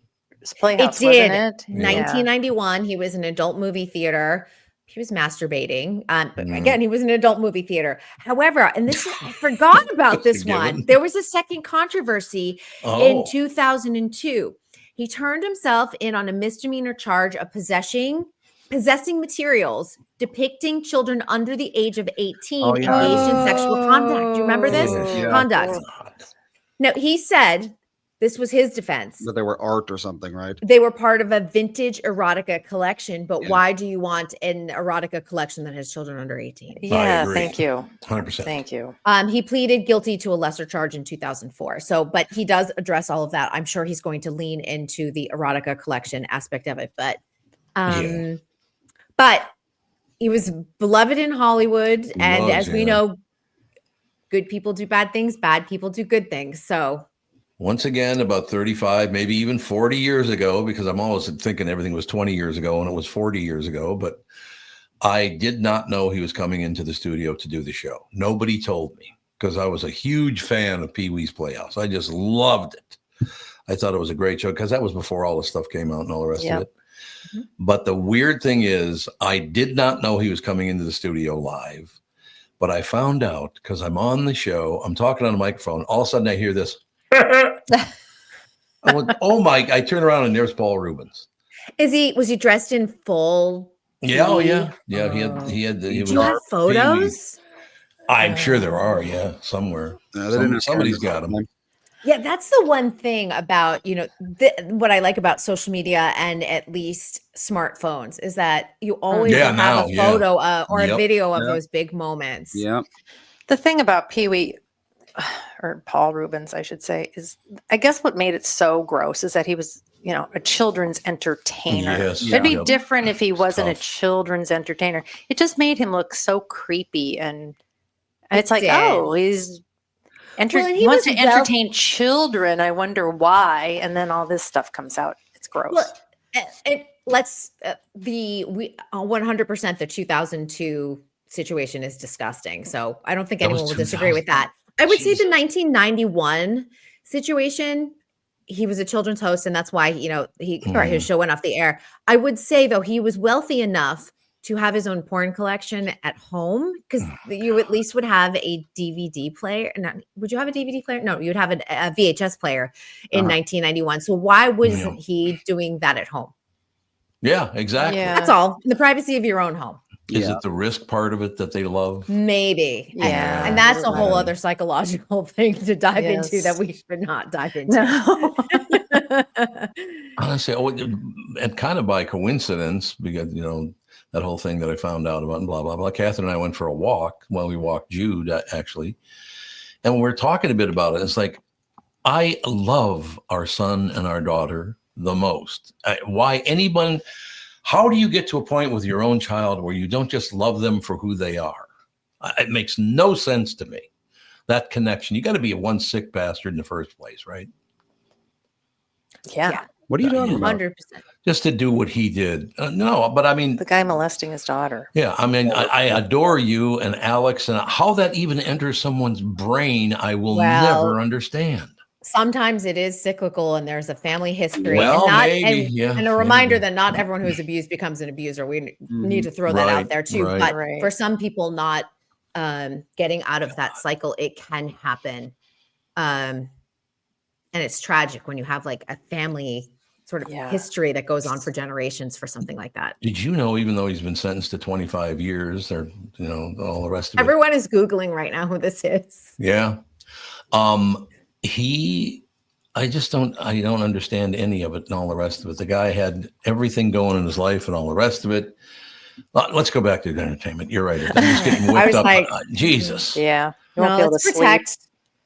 Speaker 2: Playhouse,
Speaker 4: It did.
Speaker 2: wasn't it?
Speaker 4: 1991, he was in adult movie theater. He was masturbating. But again, he was in adult movie theater. However, and I forgot about this one. There was a second controversy in 2002. He turned himself in on a misdemeanor charge of possessing materials depicting children under the age of 18 engaged in sexual contact. Do you remember this?
Speaker 3: Yeah.
Speaker 4: Conduct. No, he said, this was his defense.
Speaker 3: That they were art or something, right?
Speaker 4: They were part of a vintage erotica collection, but why do you want an erotica collection that has children under 18?
Speaker 2: Yeah,
Speaker 1: agree.
Speaker 2: thank you.
Speaker 1: 100%.
Speaker 2: Thank you.
Speaker 4: He pleaded guilty to a lesser charge in 2004. So, but he does address all of that. I'm sure he's going to lean into the erotica collection aspect of it. But he was beloved in Hollywood. And as we know, good people do bad things, bad people do good things. So
Speaker 1: once again, about 35, maybe even 40 years ago, because I'm always thinking everything was 20 years ago and it was 40 years ago, but I did not know he was coming into the studio to do the show. Nobody told me, because I was a huge fan of Pee-wee's Playhouse. I just loved it. I thought it was a great show because that was before all the stuff came out and all the rest of it. But the weird thing is, I did not know he was coming into the studio live, but I found out because I'm on the show, I'm talking on a microphone, all of a sudden I hear this. I went, oh my, I turn around and there's Paul Rubens.
Speaker 4: was he dressed in full?
Speaker 1: Yeah, oh yeah. Yeah, he had
Speaker 4: Do you have photos?
Speaker 1: I'm sure there are, somewhere. Somebody's got them.
Speaker 4: Yeah, that's the one thing about, what I like about social media and at least smartphones is that you always have a photo or a video of those big moments.
Speaker 3: Yeah.
Speaker 2: The thing about Pee-wee, or Paul Rubens, I should say, is I guess what made it so gross is that he was, a children's entertainer.
Speaker 1: Yes.
Speaker 2: It'd be different if he wasn't a children's entertainer. It just made him look so creepy, and it's like, he's he wants to entertain children. I wonder why. And then all this stuff comes out. It's gross.
Speaker 4: Well, and let's 100% the 2002 situation is disgusting. So I don't think anyone will disagree with that. I would say the 1991 situation, he was a children's host, and that's why, his show went off the air. I would say, though, he was wealthy enough to have his own porn collection at home, because you at least would have a DVD player. Would you have a DVD player? No, you'd have a VHS player in 1991. So why wasn't he doing that at home?
Speaker 1: Yeah, exactly.
Speaker 2: Yeah.
Speaker 4: That's all. In the privacy of your own home.
Speaker 1: Is it the risk part of it that they love?
Speaker 4: Maybe.
Speaker 2: Yeah.
Speaker 4: And that's a whole other psychological thing to dive into that we should not dive into.
Speaker 2: No.
Speaker 1: Honestly, and kind of by coincidence, because, that whole thing that I found out about and blah, blah, blah. Catherine and I went for a walk. Well, we walked Jude, actually. And we're talking a bit about it. It's like, I love our son and our daughter the most. How do you get to a point with your own child where you don't just love them for who they are? It makes no sense to me, that connection. You got to be one sick bastard in the first place, right?
Speaker 2: Yeah.
Speaker 3: What are you talking about?
Speaker 4: 100%.
Speaker 1: Just to do what he did. No, but I mean,
Speaker 2: The guy molesting his daughter.
Speaker 1: yeah, I mean, I adore you and Alex, and how that even enters someone's brain, I will never understand.
Speaker 4: Sometimes it is cyclical and there's a family history.
Speaker 1: Well,
Speaker 4: and a reminder that not everyone who is abused becomes an abuser. We need to throw that out there too. But for some people not getting out of that cycle, it can happen And it's tragic when you have like a family sort of history that goes on for generations for something like that.
Speaker 1: Did you know, even though he's been sentenced to 25 years or, all the rest of
Speaker 4: Everyone is Googling right now who this is.
Speaker 1: Yeah. I don't understand any of it and all the rest of it. The guy had everything going in his life and all the rest of it. Let's go back to the entertainment. You're right. I'm just getting whipped up.
Speaker 4: Like,
Speaker 1: Jesus.
Speaker 2: Yeah.
Speaker 4: You won't be able to protect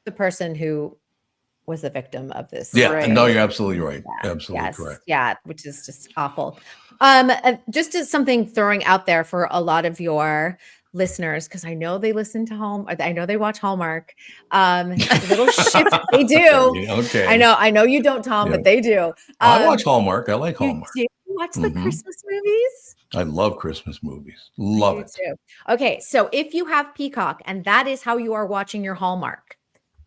Speaker 4: the person who was the victim of this.
Speaker 1: Yeah. Right. No, you're absolutely right. Yeah. Absolutely correct.
Speaker 4: Yeah. Which is just awful. Just as something throwing out there for a lot of your listeners, because I know they listen to I know they watch Hallmark. Little shift they do.
Speaker 1: Okay.
Speaker 4: I know you don't, Tom, but they do.
Speaker 1: I watch Hallmark. I like Hallmark.
Speaker 4: You watch the Christmas movies?
Speaker 1: I love Christmas movies. Love it.
Speaker 4: Too. Okay, so if you have Peacock and that is how you are watching your Hallmark,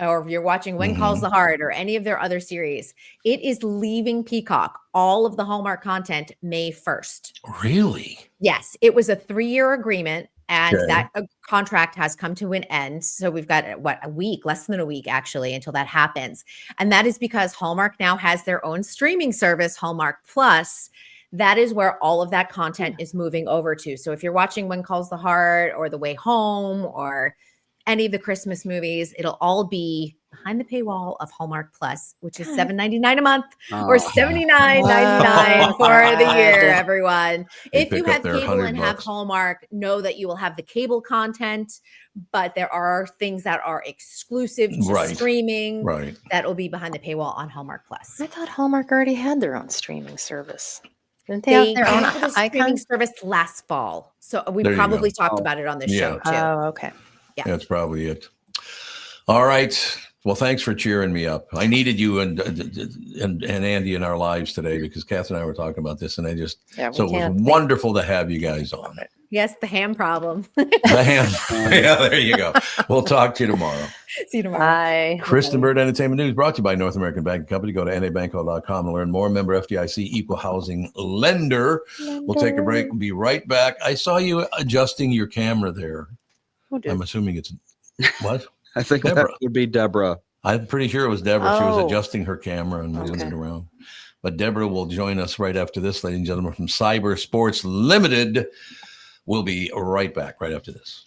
Speaker 4: or if you're watching When Calls the Heart or any of their other series, it is leaving Peacock, all of the Hallmark content, May 1st.
Speaker 1: Really?
Speaker 4: Yes, it was a 3-year agreement. And that contract has come to an end. So we've got, a week, less than a week, actually, until that happens. And that is because Hallmark now has their own streaming service, Hallmark Plus. That is where all of that content is moving over to. So if you're watching When Calls the Heart or The Way Home or any of the Christmas movies, it'll all be behind the paywall of Hallmark Plus, which is $7.99 a month or $79.99 for the year, everyone. If you have cable and have Hallmark, know that you will have the cable content, but there are things that are exclusive to streaming that will be behind the paywall on Hallmark Plus.
Speaker 2: I thought Hallmark already had their own streaming service. Didn't they have their own
Speaker 4: streaming service last fall? So we probably talked about it on this show too.
Speaker 2: Oh, okay.
Speaker 4: Yeah,
Speaker 1: that's probably it. All right. Well, thanks for cheering me up. I needed you and Andy in our lives today because Kath and I were talking about this, and so it was wonderful to have you guys on.
Speaker 4: Yes, the ham problem.
Speaker 1: The ham. Yeah, there you go. We'll talk to you tomorrow.
Speaker 4: See you tomorrow.
Speaker 2: Bye.
Speaker 1: Kristen Bird Entertainment News brought to you by North American Banking Company. Go to nabanco.com to learn more. Member FDIC, equal housing lender. We'll take a break. We'll be right back. I saw you adjusting your camera there. I'm assuming it's what?
Speaker 3: I think that would be Debra.
Speaker 1: I'm pretty sure it was Debra. She was adjusting her camera and moving it around. But Debra will join us right after this, ladies and gentlemen, from Cyber Sports Limited. We'll be right back right after this.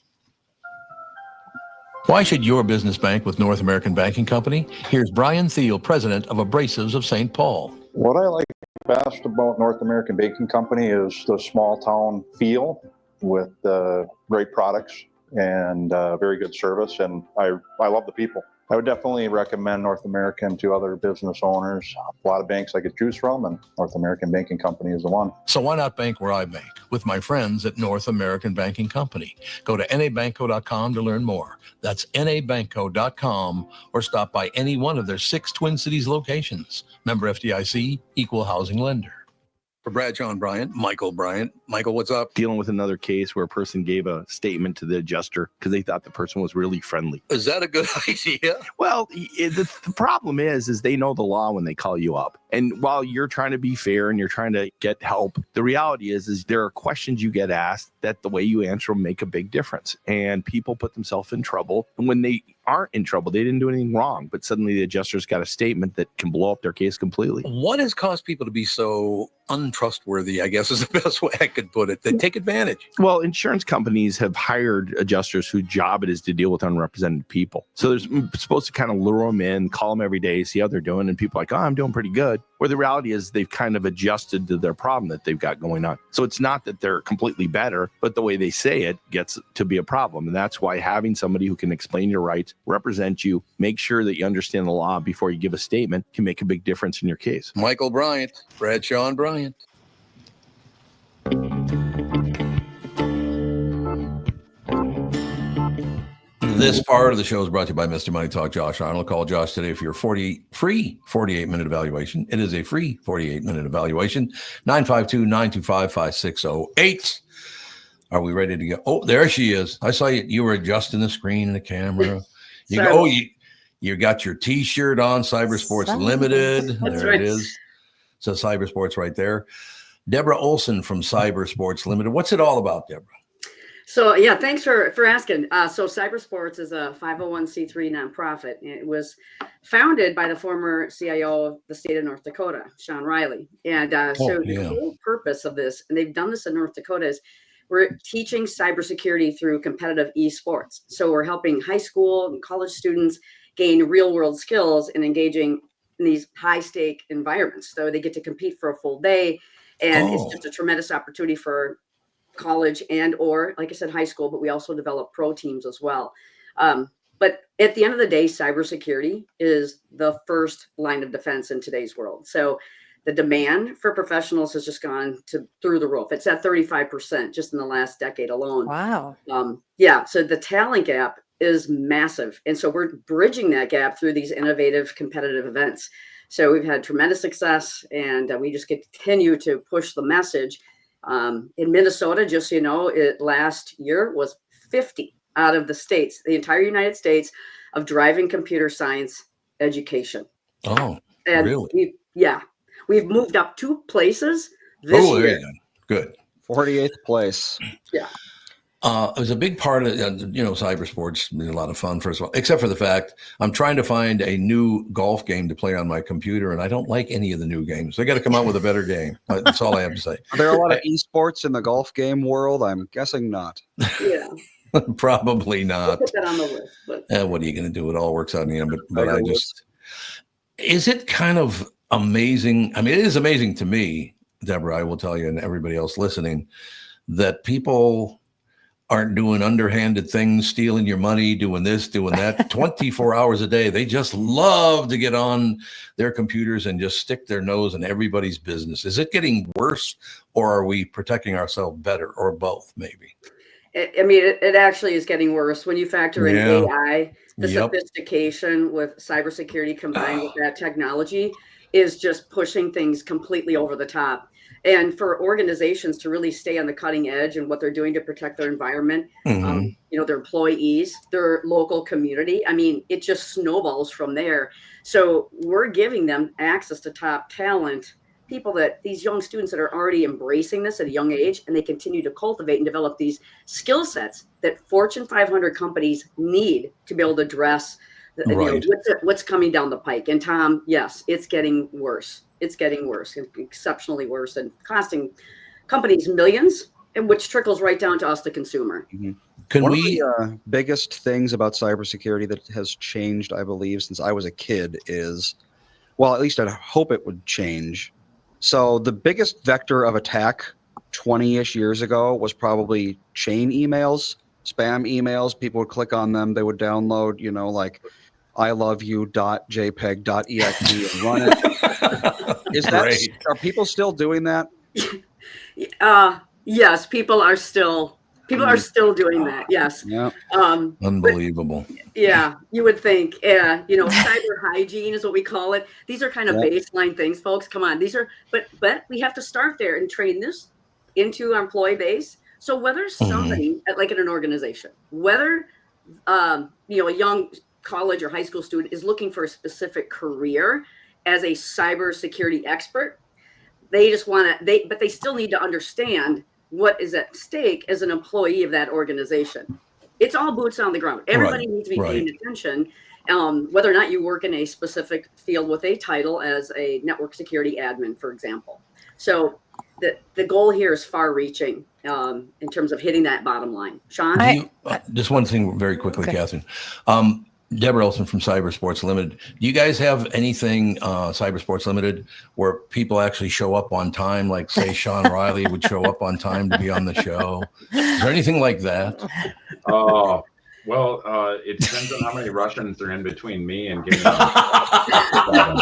Speaker 1: Why should your business bank with North American Banking Company? Here's Brian Thiel, president of Abrasives of St. Paul.
Speaker 6: What I like best about North American Banking Company is the small town feel with great products and very good service, and I love the people. I would definitely recommend North American to other business owners. A lot of banks I could choose from, and North American Banking Company is the one.
Speaker 1: So why not bank where I bank? With my friends at North American Banking Company. Go to nabanco.com to learn more. That's nabanco.com, or stop by any one of their 6 Twin Cities locations. Member FDIC, equal housing lender. For Brad, John Bryant, Michael Bryant. Michael, what's up?
Speaker 5: Dealing with another case where a person gave a statement to the adjuster because they thought the person was really friendly.
Speaker 1: Is that a good idea?
Speaker 5: Well, the problem is they know the law when they call you up. And while you're trying to be fair and you're trying to get help, the reality is there are questions you get asked that the way you answer them make a big difference. And people put themselves in trouble. And when they aren't in trouble, they didn't do anything wrong, but suddenly the adjuster's got a statement that can blow up their case completely.
Speaker 1: What has caused people to be so untrustworthy, I guess is the best way I could put it? They take advantage.
Speaker 5: Well, insurance companies have hired adjusters whose job it is to deal with unrepresented people. So they're supposed to kind of lure them in, call them every day, see how they're doing. And people are like, oh, I'm doing pretty good. Where the reality is they've kind of adjusted to their problem that they've got going on. So it's not that they're completely better, but the way they say it gets to be a problem. And that's why having somebody who can explain your rights, represent you, make sure that you understand the law before you give a statement can make a big difference in your case.
Speaker 1: Michael Bryant, Brad Shawn Bryant. This part of the show is brought to you by Mr. Money Talk, Josh Arnold. Call Josh today for your free 48-minute evaluation. It is a free 48-minute evaluation. 952-925-5608. Are we ready to go? Oh, there she is. I saw you. You were adjusting the screen and the camera. You got your T-shirt on, Cyber Sports Limited. There it is. So Cyber Sports right there. Debra Olson from Cyber Sports Limited. What's it all about, Debra?
Speaker 7: So yeah, thanks for asking. So Cybersports is a 501c3 nonprofit. It was founded by the former CIO of the state of North Dakota, Shawn Riley. And so the whole purpose of this, and they've done this in North Dakota, is we're teaching cybersecurity through competitive esports. So we're helping high school and college students gain real world skills and engaging in these high stake environments. So they get to compete for a full day. And it's just a tremendous opportunity for college and or, like I said, high school, but we also develop pro teams as well. But at the end of the day, cybersecurity is the first line of defense in today's world. So the demand for professionals has just gone through the roof. It's at 35% just in the last decade alone.
Speaker 2: Wow.
Speaker 7: Yeah. So the talent gap is massive. And so we're bridging that gap through these innovative competitive events. So we've had tremendous success, and we just continue to push the message. In Minnesota, just so you know, last year was 50 out of the states, the entire United States, of driving computer science education.
Speaker 1: Oh,
Speaker 7: and
Speaker 1: really?
Speaker 7: We've moved up 2 places this year.
Speaker 1: Good.
Speaker 3: 48th place.
Speaker 7: Yeah.
Speaker 1: It was a big part of, cyber sports. Been a lot of fun, first of all, except for the fact I'm trying to find a new golf game to play on my computer, and I don't like any of the new games. They got to come out with a better game. That's all I have to say.
Speaker 3: Are there a lot of esports in the golf game world? I'm guessing not.
Speaker 7: Yeah.
Speaker 1: Probably not.
Speaker 7: We'll put that on the list. But
Speaker 1: what are you going to do? It all works out in the end. But I just, is it kind of amazing? I mean, it is amazing to me, Deborah, I will tell you, and everybody else listening, that people aren't doing underhanded things, stealing your money, doing this, doing that, 24 hours a day. They just love to get on their computers and just stick their nose in everybody's business. Is it getting worse, or are we protecting ourselves better, or both, maybe?
Speaker 7: I mean, it actually is getting worse when you factor in AI. The sophistication with cybersecurity combined with that technology is just pushing things completely over the top. And for organizations to really stay on the cutting edge and what they're doing to protect their environment, their employees, their local community, I mean, it just snowballs from there. So we're giving them access to top talent, people that these young students that are already embracing this at a young age, and they continue to cultivate and develop these skill sets that Fortune 500 companies need to be able to address what's coming down the pike. And Tom, yes, it's getting worse. It's getting worse, exceptionally worse, and costing companies millions, and which trickles right down to us, the consumer.
Speaker 3: Mm-hmm. One of the biggest things about cybersecurity that has changed, I believe, since I was a kid is, well, at least I hope it would change. So the biggest vector of attack 20-ish years ago was probably chain emails, spam emails. People would click on them. They would download, like iloveyou.jpeg.exe and run it. Is that, are people still doing that?
Speaker 7: Yes, people are still doing that. Yes.
Speaker 3: Yeah.
Speaker 1: Unbelievable.
Speaker 7: Yeah, you would think, cyber hygiene is what we call it. These are kind of baseline things, folks. Come on. These are, but we have to start there and train this into our employee base. So whether somebody like in an organization, whether, a young college or high school student is looking for a specific career as a cybersecurity expert, they just want to, but they still need to understand what is at stake as an employee of that organization. It's all boots on the ground. Everybody needs to be paying attention, whether or not you work in a specific field with a title as a network security admin, for example. So the goal here is far reaching in terms of hitting that bottom line. Shawn?
Speaker 1: Just one thing very quickly, Catherine. Deborah Olson from Cybersports Limited. Do you guys have anything, Cybersports Limited, where people actually show up on time? Like, say, Shawn Riley would show up on time to be on the show. Is there anything like that?
Speaker 8: Well, it depends on how many Russians are in between me and getting on.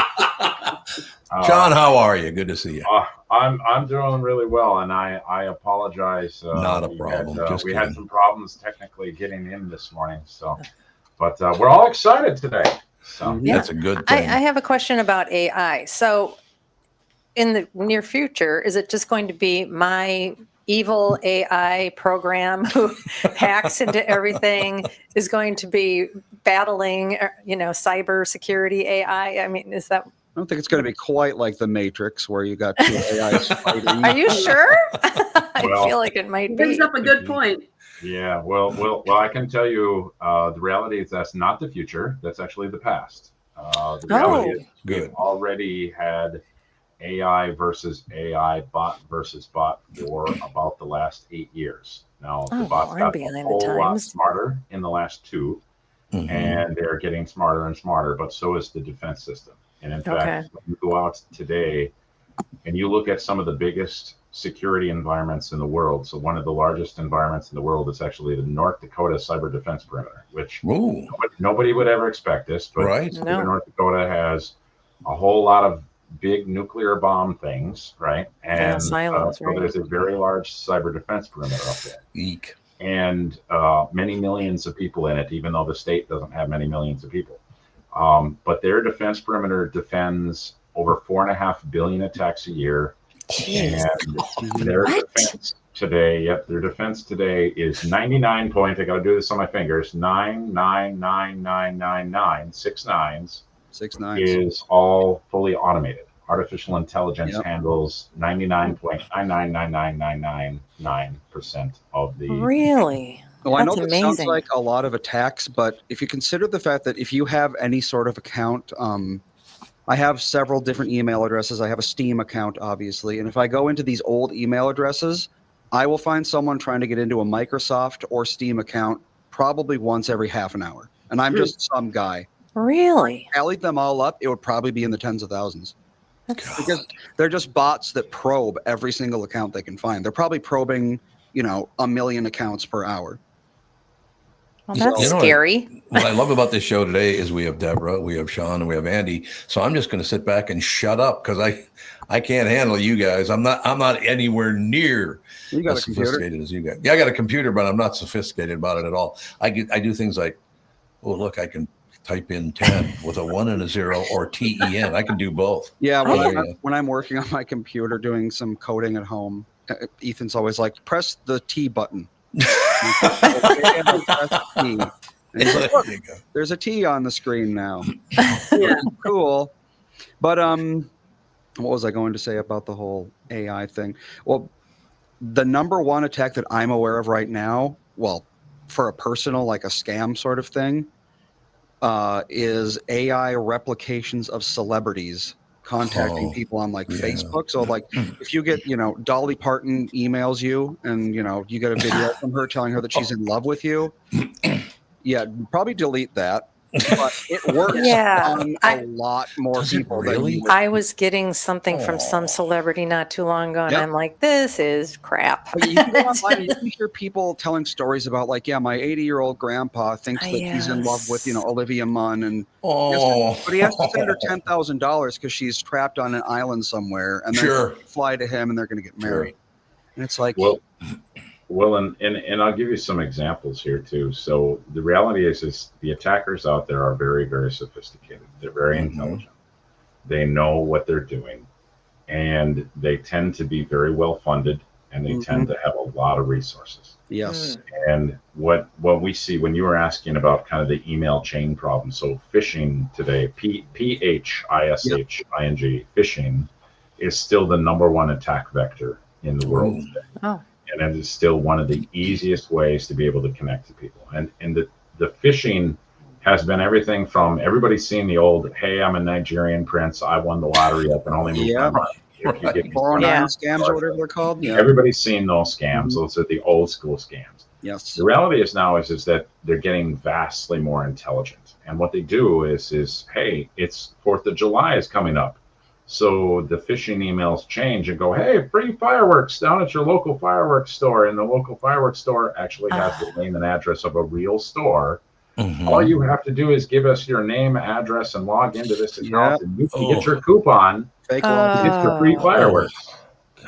Speaker 1: Shawn, how are you? Good to see you.
Speaker 8: I'm doing really well, and I apologize.
Speaker 1: Not a problem.
Speaker 8: We had some problems technically getting in this morning, so. But we're all excited today. So
Speaker 1: that's a good thing.
Speaker 2: I have a question about AI. So in the near future, is it just going to be my evil AI program who hacks into everything is going to be battling, cyber security AI? I mean, is that
Speaker 3: I don't think it's going to be quite like the Matrix where you got two AIs fighting.
Speaker 2: Are you sure? I
Speaker 8: Well,
Speaker 2: feel like it might
Speaker 7: Brings
Speaker 2: be.
Speaker 7: up a good point.
Speaker 8: Yeah, well, I can tell you, the reality is that's not the future. That's actually the past. The reality is we've already had AI versus AI, bot versus bot for about the last 8 years. Now, the bots got a whole lot smarter in the last 2, and they're getting smarter and smarter, but so is the defense system. And in fact, when you go out today and you look at some of the biggest security environments in the world, so one of the largest environments in the world is actually the North Dakota Cyber Defense Perimeter, which nobody would ever expect this, but North Dakota has a whole lot of big nuclear bomb things, right? And so there's a very large cyber defense perimeter up there.
Speaker 1: Eek.
Speaker 8: And many millions of people in it, even though the state doesn't have many millions of people. But their defense perimeter defends over 4.5 billion attacks a year.
Speaker 2: Jeez.
Speaker 8: And their defense today, their defense today is 99 point. I got to do this on my fingers. 9999999, 6 nines.
Speaker 3: 6 nines
Speaker 8: is all fully automated. Artificial intelligence handles 99.9999999% of the.
Speaker 2: Really?
Speaker 3: Well, I know that sounds like a lot of attacks, but if you consider the fact that if you have any sort of account, I have several different email addresses. I have a Steam account, obviously. And if I go into these old email addresses, I will find someone trying to get into a Microsoft or Steam account probably once every half an hour. And I'm just some guy.
Speaker 2: Really?
Speaker 3: If I tallied them all up, it would probably be in the tens of thousands. Because they're just bots that probe every single account they can find. They're probably probing, 1 million accounts per hour.
Speaker 2: Well, that's scary.
Speaker 1: What I love about this show today is we have Debra, we have Shawn, and we have Andy. So I'm just going to sit back and shut up because I can't handle you guys. I'm not anywhere near as sophisticated as you guys. Yeah, I got a computer, but I'm not sophisticated about it at all. I do things like, oh look, I can type in 10 with a 1 and a 0 or TEN. I can do both.
Speaker 3: Yeah, when I'm working on my computer doing some coding at home, Ethan's always like, press the T button. And he's like, look, there's a T on the screen now. Yeah. Cool. But what was I going to say about the whole AI thing? Well, the number one attack that I'm aware of right now, well, for a personal, like a scam sort of thing, is AI replications of celebrities contacting people on Facebook. So like if you get, Dolly Parton emails you and, you get a video from her telling her that she's in love with you. Yeah, probably delete that. But it works on a lot more people.
Speaker 1: Really?
Speaker 2: I was getting something from some celebrity not too long ago, and I'm like, this is crap.
Speaker 3: You can go online and you can hear people telling stories about, like, my 80-year-old grandpa thinks that he's in love with, Olivia Munn, and but he has to send her $10,000 because she's trapped on an island somewhere, and then fly to him, and they're going to get married. And it's like,
Speaker 8: well, and I'll give you some examples here too. So the reality is the attackers out there are very, very sophisticated. They're very intelligent. They know what they're doing, and they tend to be very well funded, and they tend to have a lot of resources.
Speaker 3: Yes.
Speaker 8: And what we see when you were asking about kind of the email chain problem. So phishing today, phishing, phishing is still the #1 attack vector in the world today. Oh. And it is still one of the easiest ways to be able to connect to people. And the phishing has been everything from everybody's seen the old, hey, I'm a Nigerian prince, I won the lottery, I can only move my money.
Speaker 3: 409 scams or whatever they're called. Yeah.
Speaker 8: Everybody's seen those scams. Those are the old school scams.
Speaker 3: Yes.
Speaker 8: The reality is now is that they're getting vastly more intelligent. And what they do is hey, it's 4th of July is coming up. So the phishing emails change and go, hey, free fireworks down at your local fireworks store. And the local fireworks store actually has the name and address of a real store. All you have to do is give us your name, address, and log into this account, and you can get your coupon to get your free fireworks.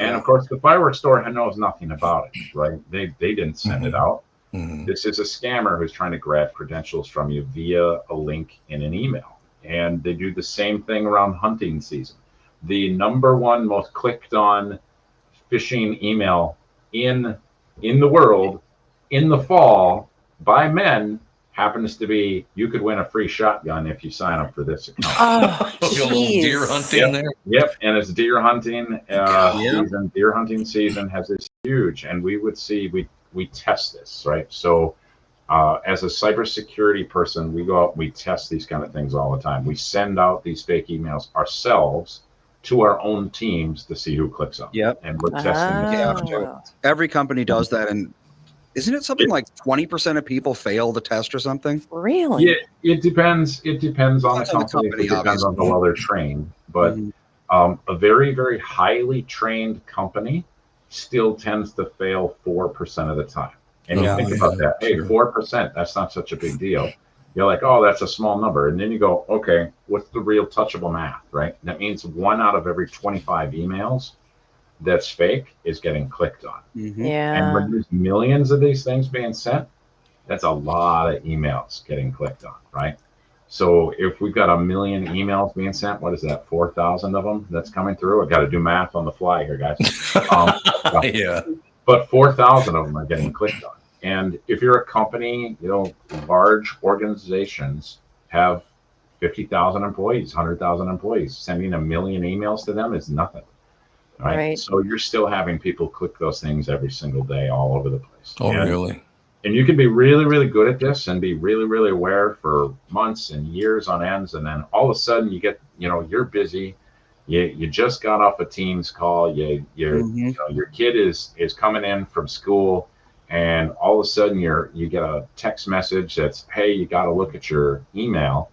Speaker 8: And of course, the fireworks store knows nothing about it, right? They didn't send it out. This is a scammer who's trying to grab credentials from you via a link in an email. And they do the same thing around hunting season. The #1 most clicked on phishing email in the world in the fall by men happens to be you could win a free shotgun if you sign up for this account.
Speaker 2: Oh,
Speaker 1: A little deer hunting there.
Speaker 8: Yep, and it's deer hunting
Speaker 1: Yeah.
Speaker 8: season. Deer hunting season has this huge, and we would see we test this, right? So as a cybersecurity person, we go out and we test these kind of things all the time. We send out these fake emails ourselves to our own teams to see who clicks on.
Speaker 3: Yep.
Speaker 8: And we're testing this.
Speaker 2: Oh.
Speaker 3: Every company does that, and isn't it something like 20% of people fail the test or something?
Speaker 2: Really?
Speaker 8: Yeah, it depends. It depends on the company. It depends on how well they're trained. But a very, very highly trained company still tends to fail 4% of the time. And you think about that. Hey, 4%, that's not such a big deal. You're like, oh, that's a small number. And then you go, okay, what's the real touchable math, right? That means 1 out of every 25 emails that's fake is getting clicked on.
Speaker 2: Yeah.
Speaker 8: And when there's millions of these things being sent, that's a lot of emails getting clicked on, right? So if we've got 1 million emails being sent, what is that, 4,000 of them that's coming through? I've got to do math on the fly here, guys.
Speaker 1: Yeah.
Speaker 8: But 4,000 of them are getting clicked on. And if you're a company, large organizations have 50,000 employees, 100,000 employees. Sending 1 million emails to them is nothing. Right? So you're still having people click those things every single day all over the place.
Speaker 1: Oh, really?
Speaker 8: And you can be really, really good at this and be really, really aware for months and years on ends. And then all of a sudden you get, you're busy. You just got off a Teams call. Your kid is coming in from school, and all of a sudden you get a text message that's, hey, you got to look at your email.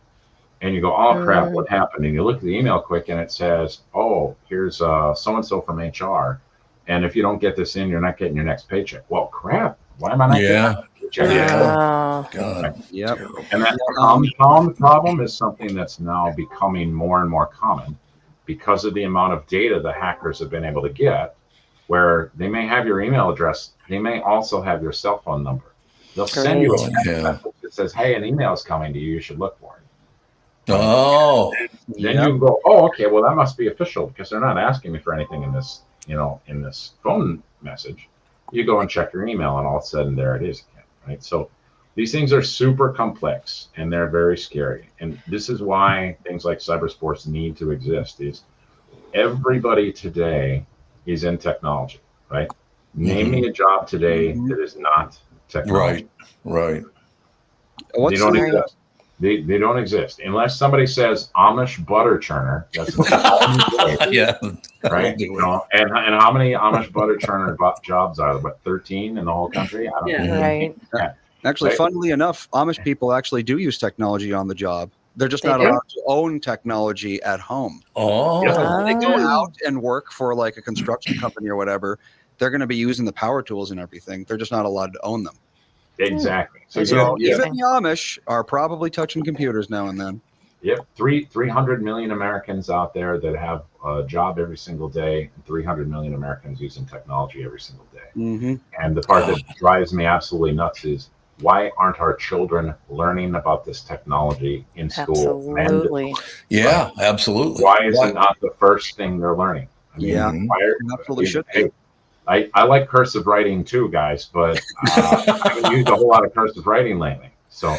Speaker 8: And you go, oh, crap, what happened? And you look at the email quick, and it says, oh, here's so-and-so from HR. And if you don't get this in, you're not getting your next paycheck. Well, crap. Why am I not getting my paycheck?
Speaker 1: Yeah. God.
Speaker 3: Yep.
Speaker 8: And that compound problem is something that's now becoming more and more common because of the amount of data the hackers have been able to get, where they may have your email address. They may also have your cell phone number. They'll send you a message that says, hey, an email is coming to you. You should look for it.
Speaker 1: Oh.
Speaker 8: Then you go, oh, okay, well, that must be official because they're not asking me for anything in this, in this phone message. You go and check your email, and all of a sudden there it is again, right? So these things are super complex, and they're very scary. And this is why things like cybersports need to exist. Is everybody today is in technology, right? Name me a job today that is not technology.
Speaker 1: Right.
Speaker 8: They don't exist. They don't exist unless somebody says Amish butter churner. That's right. And how many Amish butter churner jobs are there? What, 13 in the whole country? I don't know.
Speaker 2: Right.
Speaker 3: Actually, funnily enough, Amish people actually do use technology on the job. They're just not allowed to own technology at home.
Speaker 1: Oh.
Speaker 3: When they go out and work for like a construction company or whatever, they're going to be using the power tools and everything. They're just not allowed to own them.
Speaker 8: Exactly.
Speaker 3: So even the Amish are probably touching computers now and then.
Speaker 8: Yep. 300 million Americans out there that have a job every single day, and 300 million Americans using technology every single day. And the part that drives me absolutely nuts is, why aren't our children learning about this technology in school?
Speaker 2: Absolutely.
Speaker 1: Yeah, absolutely.
Speaker 8: Why is it not the first thing they're learning? I mean,
Speaker 3: absolutely should be.
Speaker 8: I like cursive writing too, guys, but I haven't used a whole lot of cursive writing lately. So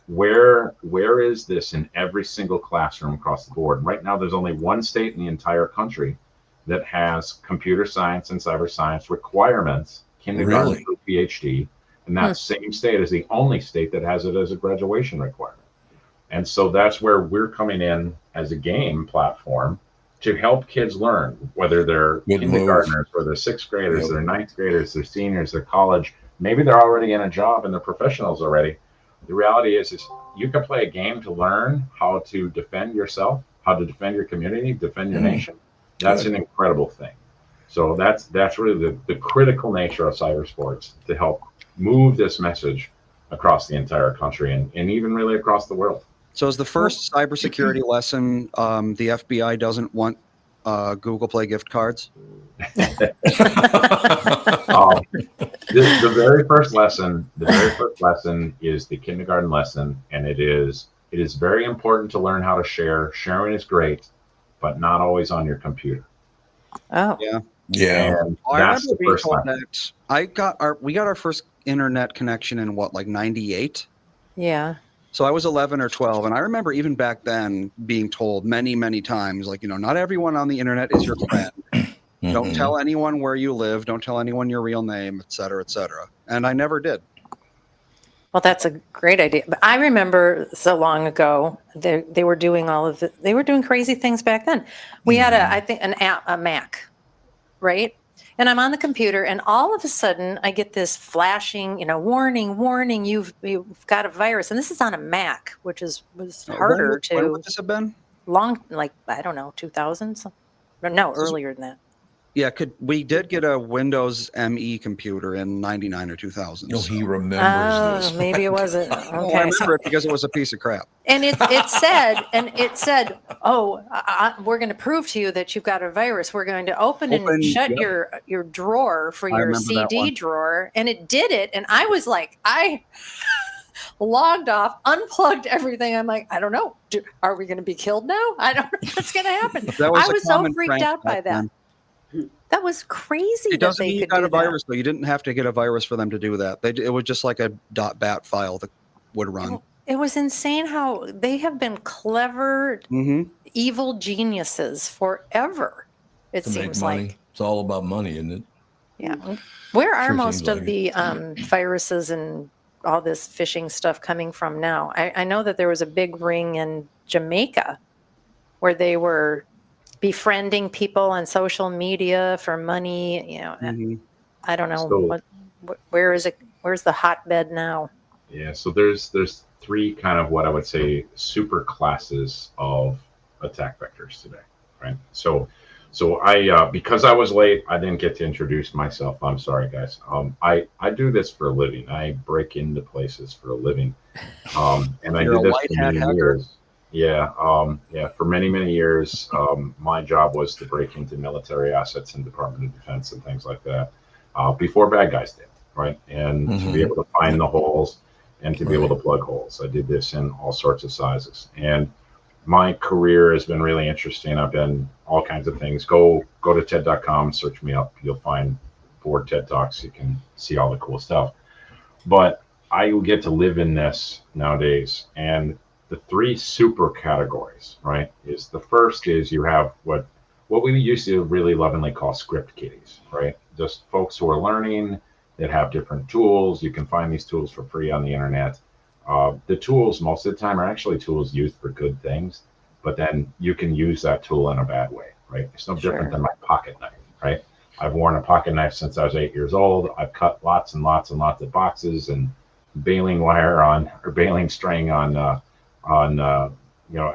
Speaker 8: where is this in every single classroom across the board? Right now, there's only one state in the entire country that has computer science and cyber science requirements, kindergarten through PhD. And that same state is the only state that has it as a graduation requirement. And so that's where we're coming in as a game platform to help kids learn, whether they're kindergartners, or they're 6th graders, they're 9th graders, they're seniors, they're college. Maybe they're already in a job and they're professionals already. The reality is you can play a game to learn how to defend yourself, how to defend your community, defend your nation. That's an incredible thing. So that's really the critical nature of cybersports, to help move this message across the entire country and even really across the world.
Speaker 3: So is the first cybersecurity lesson, the FBI doesn't want Google Play gift cards?
Speaker 8: The very first lesson is the kindergarten lesson, and it is very important to learn how to share. Sharing is great, but not always on your computer.
Speaker 2: Oh.
Speaker 1: Yeah.
Speaker 8: And that's the first lesson.
Speaker 3: We got our first internet connection in what, like 98?
Speaker 2: Yeah.
Speaker 3: So I was 11 or 12, and I remember even back then being told many, many times, like, not everyone on the internet is your friend. Don't tell anyone where you live. Don't tell anyone your real name, et cetera, et cetera. And I never did.
Speaker 2: Well, that's a great idea. But I remember so long ago, they were doing they were doing crazy things back then. We had a Mac, right? And I'm on the computer, and all of a sudden I get this flashing, warning, you've got a virus. And this is on a Mac, which was harder to.
Speaker 3: When would this have been?
Speaker 2: I don't know, 2000s? No, earlier than that.
Speaker 3: Yeah, we did get a Windows ME computer in 99 or 2000.
Speaker 1: Oh, he remembers this.
Speaker 2: Maybe it wasn't. Okay,
Speaker 3: I remember it because it was a piece of crap.
Speaker 2: And it said, we're going to prove to you that you've got a virus. We're going to open and shut your drawer for your CD drawer. And it did it. And I was like, I logged off, unplugged everything. I'm like, I don't know. Are we going to be killed now? I don't know what's going to happen. I was so freaked out by that. That was crazy.
Speaker 3: It doesn't mean you got a virus, though. You didn't have to get a virus for them to do that. It was just like a .bat file that would run.
Speaker 2: It was insane how they have been clever, evil geniuses forever. It seems like
Speaker 1: it's all about money, isn't it?
Speaker 2: Yeah. Where are most of the viruses and all this phishing stuff coming from now? I know that there was a big ring in Jamaica where they were befriending people on social media for money. I don't know where is it. Where's the hotbed now?
Speaker 8: Yeah, so there's three kind of what I would say super classes of attack vectors today, right? So I because I was late, I didn't get to introduce myself. I'm sorry, guys. I do this for a living. I break into places for a living, and I did this for many years. Yeah, for many years. My job was to break into military assets and Department of Defense and things like that before bad guys did, right? And to be able to find the holes and to be able to plug holes. I did this in all sorts of sizes, and my career has been really interesting. I've been all kinds of things. Go to TED.com, search me up. You'll find 4 TED Talks. You can see all the cool stuff. But I get to live in this nowadays, and the 3 super categories, right, is the first is you have what we used to really lovingly call script kiddies, right? Just folks who are learning that have different tools. You can find these tools for free on the internet. The tools most of the time are actually tools used for good things, but then you can use that tool in a bad way, right? It's no different than my pocket knife, right? I've worn a pocket knife since I was 8 years old. I've cut lots and lots and lots of boxes and baling string on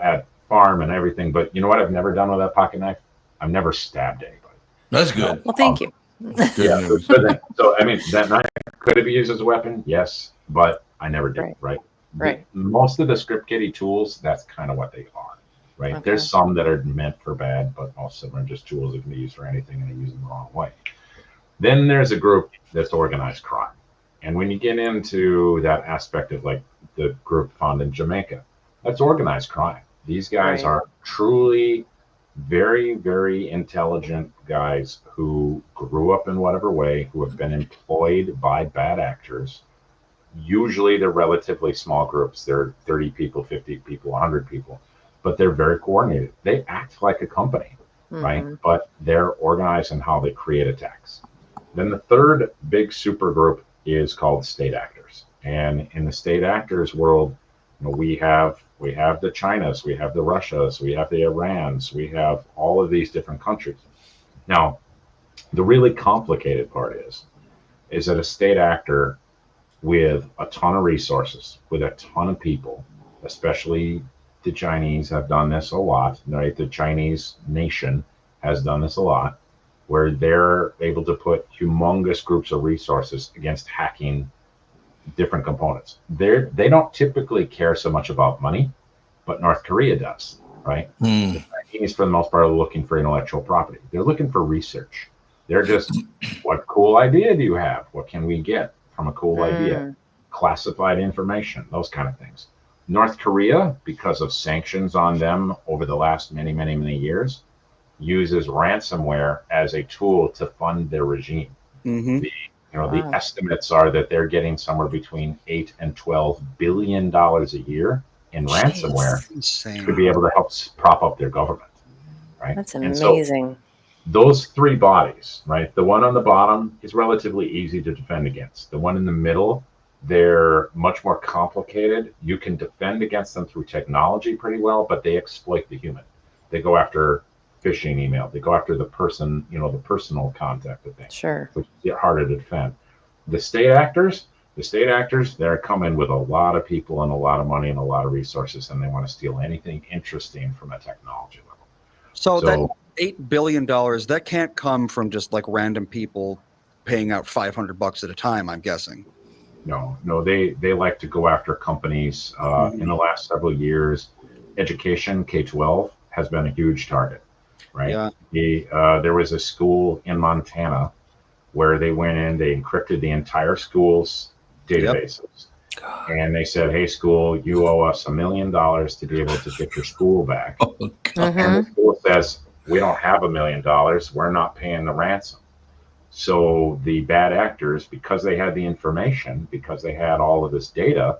Speaker 8: at farm and everything. But you know what I've never done with that pocket knife? I've never stabbed anybody.
Speaker 1: That's good.
Speaker 2: Well, thank you.
Speaker 8: So I mean, that knife could it be used as a weapon? Yes, but I never did. Right. Most of the script kiddie tools, that's kind of what they are. Right. Okay. There's some that are meant for bad, but most of them are just tools that can be used for anything, and they use them the wrong way. Then there's a group that's organized crime, and when you get into that aspect of like the group found in Jamaica, that's organized crime. These guys are truly very, very intelligent guys who grew up in whatever way, who have been employed by bad actors. Usually they're relatively small groups. They're 30 people, 50 people, 100 people, but they're very coordinated. They act like a company, right? But they're organized in how they create attacks. Then the third big super group is called state actors. And in the state actors world, we have the Chinas, we have the Russias, we have the Irans, we have all of these different countries. Now, the really complicated part is that a state actor with a ton of resources, with a ton of people, especially the Chinese have done this a lot, right? The Chinese nation has done this a lot, where they're able to put humongous groups of resources against hacking different components. They don't typically care so much about money, but North Korea does, right? The Chinese, for the most part, are looking for intellectual property. They're looking for research. They're just, what cool idea do you have? What can we get from a cool idea? Classified information, those kind of things. North Korea, because of sanctions on them over the last many years, uses ransomware as a tool to fund their regime. The estimates are that they're getting somewhere between $8 and $12 billion a year in ransomware to be able to help prop up their government, right?
Speaker 2: That's amazing.
Speaker 8: And so those three bodies, right? The one on the bottom is relatively easy to defend against. The one in the middle, they're much more complicated. You can defend against them through technology pretty well, but they exploit the human. They go after phishing email. They go after the person, the personal contact of things.
Speaker 2: Sure.
Speaker 8: Which is harder to defend. The state actors, they're coming with a lot of people and a lot of money and a lot of resources, and they want to steal anything interesting from a technology level.
Speaker 3: So that $8 billion, that can't come from just like random people paying out $500 at a time, I'm guessing.
Speaker 8: No, they like to go after companies. In the last several years, education, K-12, has been a huge target, right? Yeah. There was a school in Montana where they went in, they encrypted the entire school's databases. Yep. And they said, hey, school, you owe us $1 million to be able to get your school back. And the school says, we don't have $1 million. We're not paying the ransom. So the bad actors, because they had the information, because they had all of this data,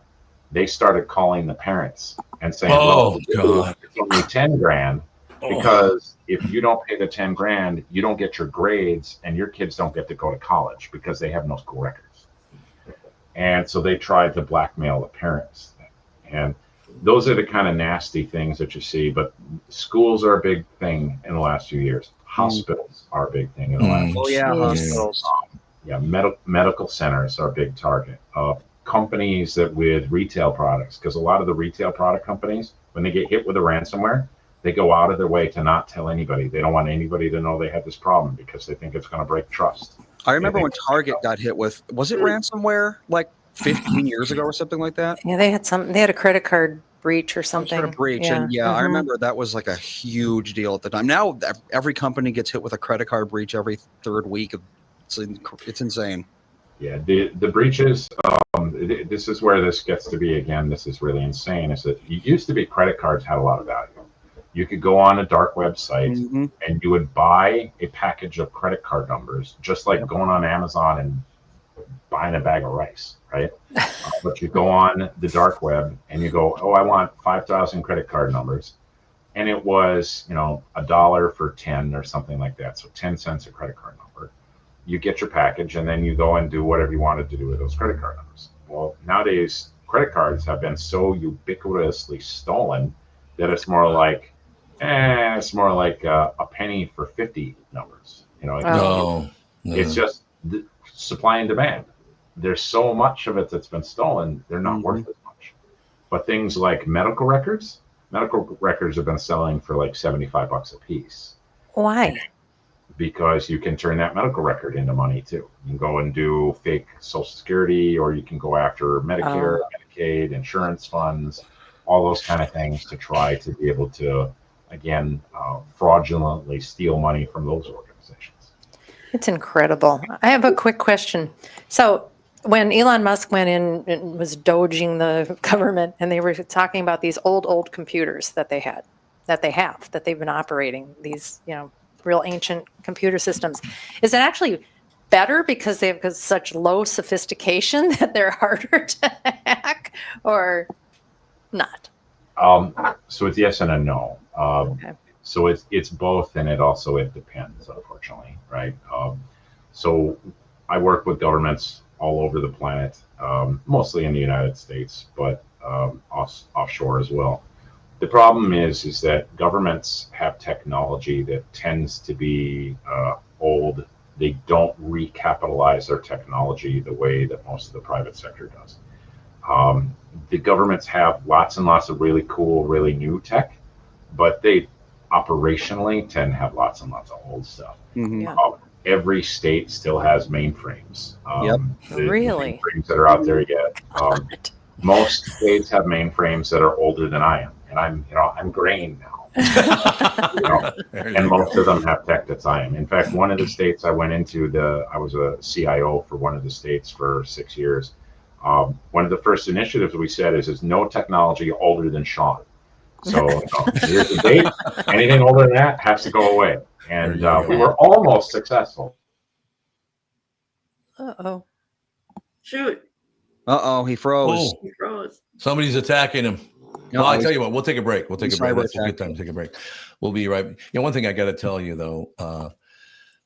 Speaker 8: they started calling the parents and saying, God, it's only 10 grand, because if you don't pay the 10 grand, you don't get your grades and your kids don't get to go to college because they have no school records. And so they tried to blackmail the parents. And those are the kind of nasty things that you see. But schools are a big thing in the last few years. Hospitals are a big thing in the last few years.
Speaker 3: Hospitals.
Speaker 8: Medical centers are a big target. Companies that with retail products, because a lot of the retail product companies, when they get hit with a ransomware, they go out of their way to not tell anybody. They don't want anybody to know they have this problem because they think it's going to break trust.
Speaker 3: I remember when Target got hit with, was it ransomware like 15 years ago or something like that?
Speaker 2: Yeah, they had a credit card breach or something.
Speaker 3: Some sort of breach. Yeah. And I remember that was like a huge deal at the time. Now every company gets hit with a credit card breach every third week. It's insane.
Speaker 8: Yeah, the breaches, this is where this gets to be, again, this is really insane, is that it used to be credit cards had a lot of value. You could go on a dark website and you would buy a package of credit card numbers, just like going on Amazon and buying a bag of rice, right? But you go on the dark web and you go, I want 5,000 credit card numbers. And it was, $1 for 10 or something like that. So 10 cents a credit card number. You get your package and then you go and do whatever you wanted to do with those credit card numbers. Well, nowadays, credit cards have been so ubiquitously stolen that it's more like a penny for 50 numbers. It's just the supply and demand. There's so much of it that's been stolen, they're not worth as much. But things like medical records have been selling for like $75 a piece.
Speaker 2: Why?
Speaker 8: Because you can turn that medical record into money too. You can go and do fake Social Security, or you can go after Medicare, Medicaid, insurance funds, all those kind of things to try to be able to, again, fraudulently steal money from those organizations.
Speaker 2: It's incredible. I have a quick question. So when Elon Musk went in and was doging the government, and they were talking about these old computers that they've been operating, these, real ancient computer systems, is it actually better because they have such low sophistication that they're harder to hack, or not?
Speaker 8: So it's yes and a no. Okay. So it's both, and it depends, unfortunately, right? So I work with governments all over the planet, mostly in the United States, but offshore as well. The problem is that governments have technology that tends to be old. They don't recapitalize their technology the way that most of the private sector does. The governments have lots and lots of really cool, really new tech, but they operationally tend to have lots and lots of old stuff. Every state still has mainframes.
Speaker 2: Really?
Speaker 8: The mainframes that are out there yet. Most states have mainframes that are older than I am, and I'm graying now. And most of them have tech that's I am. In fact, one of the states I went into, I was a CIO for one of the states for 6 years. One of the first initiatives we said is no technology older than Shawn. So here's the date. Anything older than that has to go away. And we were almost successful.
Speaker 2: Uh-oh.
Speaker 7: Shoot.
Speaker 3: Uh-oh, he froze.
Speaker 1: Oh,
Speaker 7: He froze.
Speaker 1: somebody's attacking him. Well, I tell you what, we'll take a break. We'll take a break. That's a good time to take a break. We'll be right. One thing I got to tell you though, well,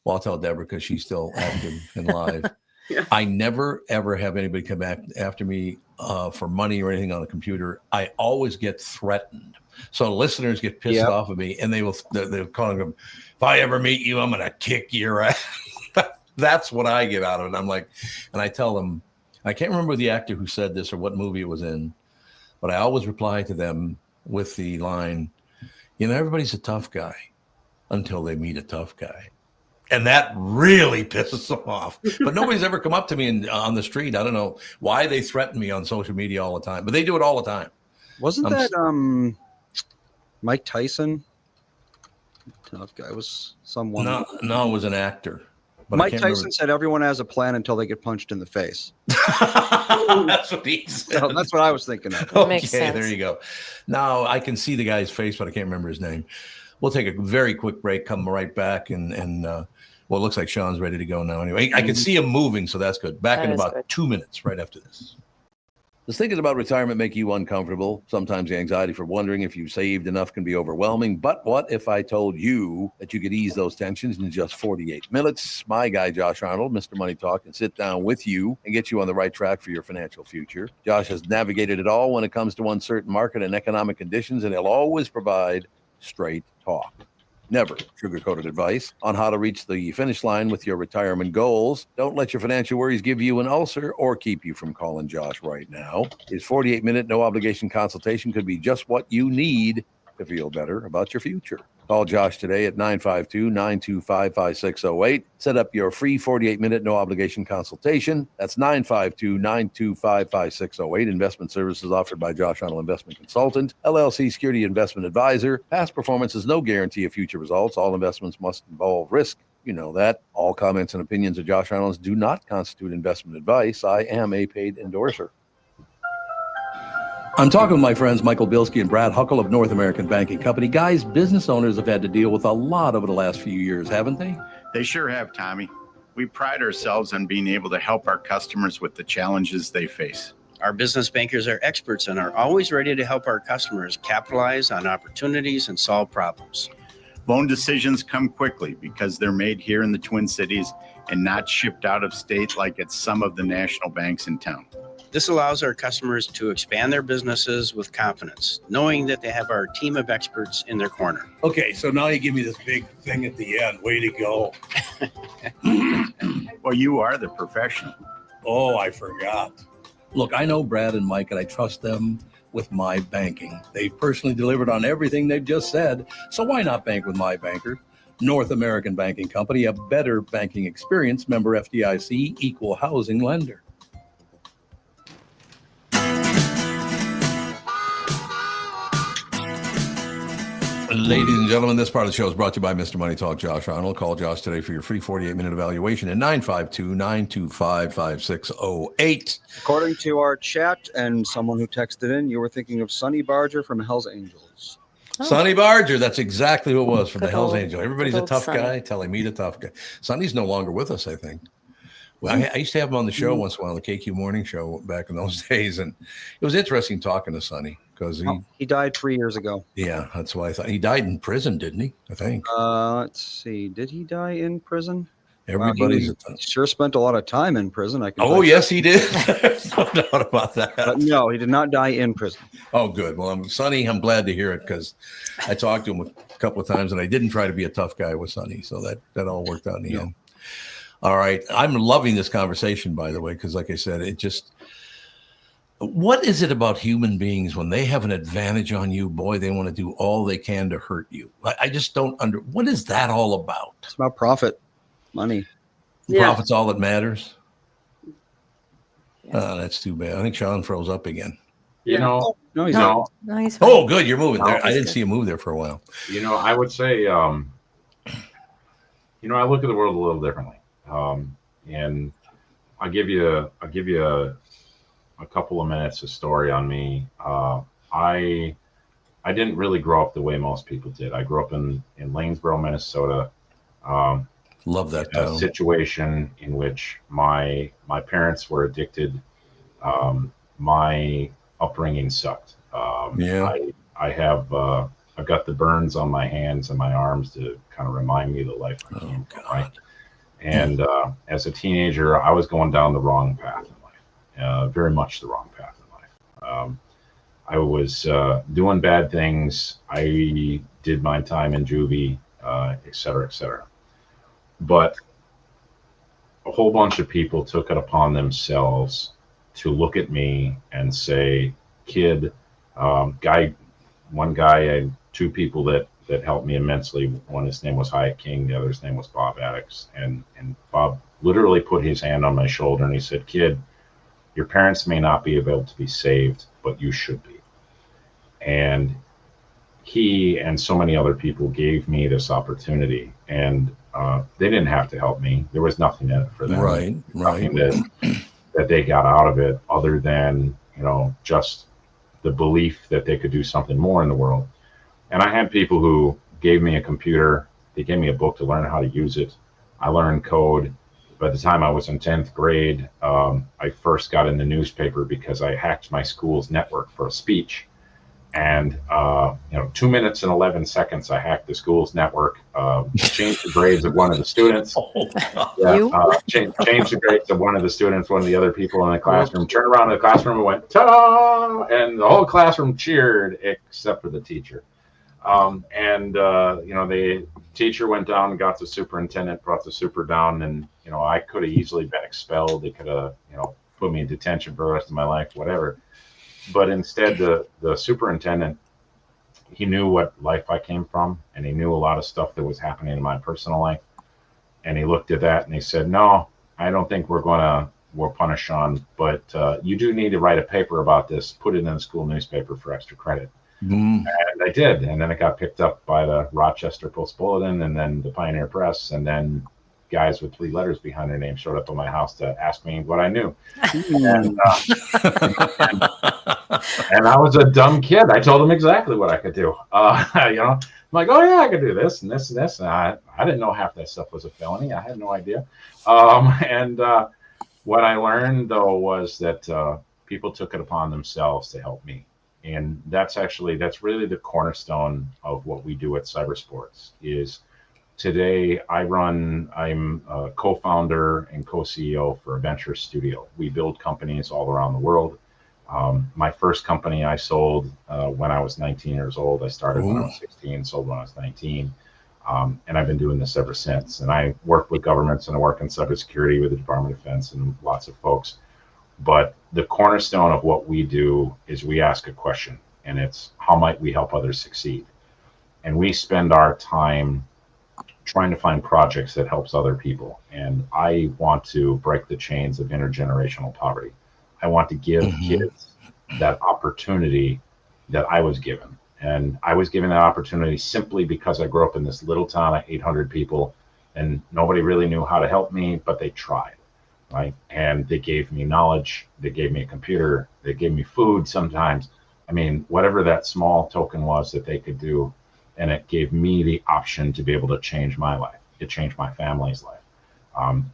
Speaker 1: I'll tell Debra because she's still active and live.
Speaker 7: Yeah.
Speaker 1: I never ever have anybody come back after me for money or anything on a computer. I always get threatened. So listeners get pissed off of me, and they're calling them. If I ever meet you, I'm gonna kick your ass. That's what I get out of it. I'm like, and I tell them, I can't remember the actor who said this or what movie it was in, but I always reply to them with the line, everybody's a tough guy until they meet a tough guy. And that really pisses them off. But nobody's ever come up to me on the street. I don't know why they threaten me on social media all the time, but they do it all the time.
Speaker 3: Wasn't that Mike Tyson? Tough guy was someone.
Speaker 1: No, it was an actor. But
Speaker 3: Mike Tyson said everyone has a plan until they get punched in the face.
Speaker 1: That's what he said.
Speaker 3: So that's what I was thinking of.
Speaker 1: Okay,
Speaker 2: makes sense.
Speaker 1: There you go. Now I can see the guy's face, but I can't remember his name. We'll take a very quick break, come right back, and it looks like Shawn's ready to go now anyway. I can see him moving, so that's good. Back in about 2 minutes right after this. Does thinking about retirement make you uncomfortable? Sometimes the anxiety for wondering if you've saved enough can be overwhelming. But what if I told you that you could ease those tensions in just 48 minutes? My guy, Josh Arnold, Mr. Money Talk, can sit down with you and get you on the right track for your financial future. Josh has navigated it all when it comes to uncertain market and economic conditions, and he'll always provide straight talk. Never sugar-coated advice on how to reach the finish line with your retirement goals. Don't let your financial worries give you an ulcer or keep you from calling Josh right now. His 48-minute no-obligation consultation could be just what you need to feel better about your future. Call Josh today at 952-925-5608. Set up your free 48-minute no-obligation consultation. That's 952-925-5608. Investment services offered by Josh Arnold Investment Consultant, LLC Security Investment Advisor. Past performance is no guarantee of future results. All investments must involve risk. You know that. All comments and opinions of Josh Arnold do not constitute investment advice. I am a paid endorser. I'm talking with my friends Michael Bilski and Brad Huckle of North American Banking Company. Guys, business owners have had to deal with a lot over the last few years, haven't they?
Speaker 9: They sure have, Tommy. We pride ourselves on being able to help our customers with the challenges they face.
Speaker 10: Our business bankers are experts and are always ready to help our customers capitalize on opportunities and solve problems.
Speaker 9: Loan decisions come quickly because they're made here in the Twin Cities and not shipped out of state like at some of the national banks in town.
Speaker 10: This allows our customers to expand their businesses with confidence, knowing that they have our team of experts in their corner.
Speaker 1: Okay, so now you give me this big thing at the end. Way to go.
Speaker 9: Well, you are the professional.
Speaker 1: Oh, I forgot. Look, I know Brad and Mike, and I trust them with my banking. They've personally delivered on everything they've just said, so why not bank with my banker? North American Banking Company, a better banking experience, member FDIC, equal housing lender. Ladies and gentlemen, this part of the show is brought to you by Mr. Money Talk, Josh Arnold. Call Josh today for your free 48-minute evaluation at 952-925-5608.
Speaker 3: According to our chat and someone who texted in, you were thinking of Sonny Barger from Hell's Angels.
Speaker 1: Oh. Sonny Barger, that's exactly what it was from the Hell's
Speaker 2: old,
Speaker 1: Angels. Everybody's a tough guy till they meet a tough guy. Sonny's no longer with us, I think. Well, I used to have him on the show once in a while, the KQ Morning Show back in those days, and it was interesting talking to Sonny because
Speaker 3: he died 3 years ago.
Speaker 1: Yeah, that's what I thought. He died in prison, didn't he? I think.
Speaker 3: Let's see. Did he die in prison?
Speaker 1: Everybody's
Speaker 3: he sure spent a lot of time in prison.
Speaker 1: Yes, he did. There's no doubt about that.
Speaker 3: But no, he did not die in prison.
Speaker 1: Oh, good. Well, Sonny, I'm glad to hear it because I talked to him a couple of times, and I didn't try to be a tough guy with Sonny, so that all worked out in the end. All right. I'm loving this conversation, by the way, because like I said, what is it about human beings when they have an advantage on you? Boy, they want to do all they can to hurt you. I just don't what is that all about?
Speaker 3: It's about profit, money.
Speaker 1: Profit's all that matters. Yeah. That's too bad. I think Shawn froze up again.
Speaker 8: No,
Speaker 2: he's fine.
Speaker 1: Oh, good. You're moving there. I didn't see you move there for a while.
Speaker 8: I would say, I look at the world a little differently. And I'll give you a couple of minutes of story on me. I didn't really grow up the way most people did. I grew up in Lanesboro, Minnesota.
Speaker 1: Love that
Speaker 8: a situation in which my parents were addicted. My upbringing sucked. I have I've got the burns on my hands and my arms to kind of remind me of the life I came from. Right. And as a teenager, I was going down the wrong path in life, very much the wrong path in life. I was doing bad things. I did my time in juvie, et cetera, et cetera. But a whole bunch of people took it upon themselves to look at me and say, kid, one guy, two people that helped me immensely. One, his name was Hyatt King. The other's name was Bob Addix. And Bob literally put his hand on my shoulder and he said, kid, your parents may not be able to be saved, but you should be. And he and so many other people gave me this opportunity, and they didn't have to help me. There was nothing in it for them.
Speaker 1: Right.
Speaker 8: Nothing that they got out of it other than, just the belief that they could do something more in the world. And I had people who gave me a computer. They gave me a book to learn how to use it. I learned code. By the time I was in 10th grade, I first got in the newspaper because I hacked my school's network for a speech. And, 2 minutes and 11 seconds, I hacked the school's network, changed the grades of one of the students. Changed the grades of one of the students, one of the other people in the classroom, turned around in the classroom and went, ta-da! And the whole classroom cheered except for the teacher. The teacher went down and got the superintendent, brought the super down, and, I could have easily been expelled. They could have, put me in detention for the rest of my life, whatever. But instead, the superintendent, he knew what life I came from, and he knew a lot of stuff that was happening in my personal life. And he looked at that and he said, no, I don't think we'll punish Shawn, but you do need to write a paper about this, put it in the school newspaper for extra credit. And I did. And then it got picked up by the Rochester Post-Bulletin and then the Pioneer Press. And then guys with 3 letters behind their name showed up at my house to ask me what I knew. And I was a dumb kid. I told them exactly what I could do. I'm like, oh yeah, I could do this and this and this. And I didn't know half that stuff was a felony. I had no idea. What I learned though was that people took it upon themselves to help me. And that's really the cornerstone of what we do at Cybersports is today I'm a co-founder and co-CEO for a venture studio. We build companies all around the world. My first company I sold when I was 19 years old. I started when I was 16, sold when I was 19. And I've been doing this ever since. And I work with governments and I work in cybersecurity with the Department of Defense and lots of folks. But the cornerstone of what we do is we ask a question, and it's how might we help others succeed? And we spend our time trying to find projects that helps other people. And I want to break the chains of intergenerational poverty. I want to give kids that opportunity that I was given. And I was given that opportunity simply because I grew up in this little town of 800 people and nobody really knew how to help me, but they tried, right? And they gave me knowledge. They gave me a computer. They gave me food sometimes. I mean, whatever that small token was that they could do. And it gave me the option to be able to change my life. It changed my family's life.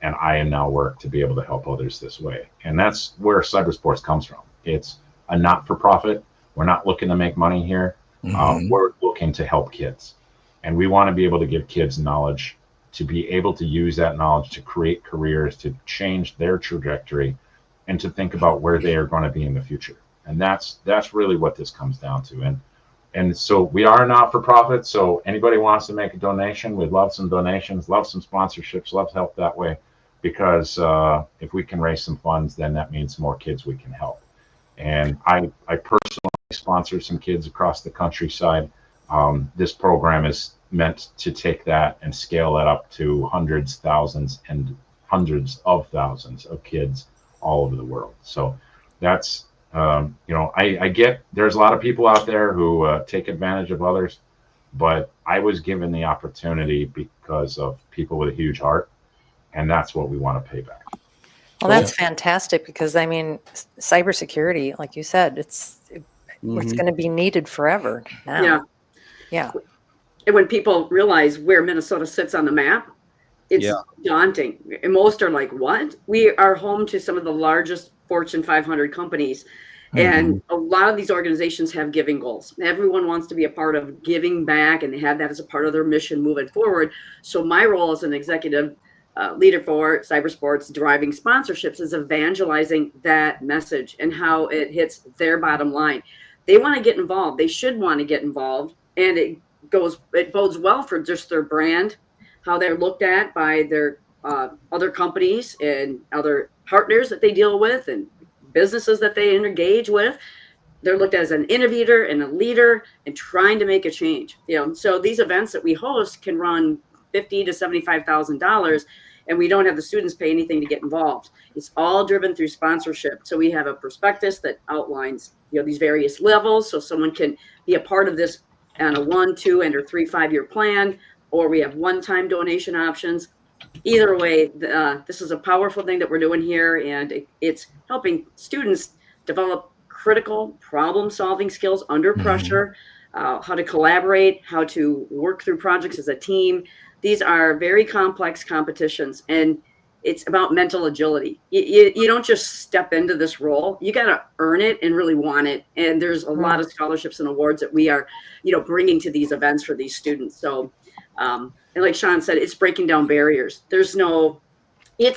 Speaker 8: And I now work to be able to help others this way. And that's where Cybersports comes from. It's a not-for-profit. We're not looking to make money here. We're looking to help kids. And we want to be able to give kids knowledge, to be able to use that knowledge to create careers, to change their trajectory, and to think about where they are going to be in the future. And that's really what this comes down to. And so we are not-for-profit. So anybody wants to make a donation, we'd love some donations, love some sponsorships, love help that way. Because if we can raise some funds, then that means more kids we can help. And I personally sponsor some kids across the countryside. This program is meant to take that and scale that up to hundreds, thousands, and hundreds of thousands of kids all over the world. So that's, I get there's a lot of people out there who take advantage of others, but I was given the opportunity because of people with a huge heart, and that's what we want to pay back.
Speaker 2: Well, that's fantastic because, I mean, cybersecurity, like you said, it's going to be needed forever now.
Speaker 7: Yeah. And when people realize where Minnesota sits on the map, it's daunting. And most are like, what? We are home to some of the largest Fortune 500 companies. And a lot of these organizations have giving goals. Everyone wants to be a part of giving back, and they have that as a part of their mission moving forward. So my role as an executive leader for cybersports driving sponsorships is evangelizing that message and how it hits their bottom line. They want to get involved. They should want to get involved. And it bodes well for just their brand, how they're looked at by their other companies and other partners that they deal with and businesses that they engage with. They're looked at as an innovator and a leader and trying to make a change. So these events that we host can run $50,000 to $75,000, and we don't have the students pay anything to get involved. It's all driven through sponsorship. So we have a prospectus that outlines these various levels, so someone can be a part of this on a 1, 2, and or 3, 5-year plan, or we have one-time donation options. Either way, this is a powerful thing that we're doing here, and it's helping students develop critical problem-solving skills under pressure, how to collaborate, how to work through projects as a team. These are very complex competitions, and it's about mental agility. You don't just step into this role. You got to earn it and really want it. And there's a lot of scholarships and awards that we are, bringing to these events for these students. So, and like Shawn said, it's breaking down barriers. It's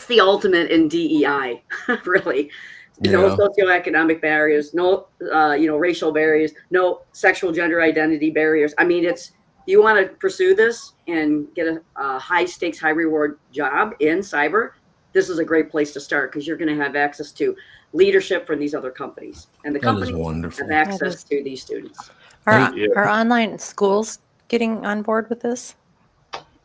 Speaker 7: the ultimate in DEI, really. No socioeconomic barriers, no, racial barriers, no sexual gender identity barriers. I mean, you want to pursue this and get a high stakes, high reward job in cyber, this is a great place to start because you're going to have access to leadership from these other companies. And the companies have access to these students.
Speaker 2: Are online schools getting on board with this?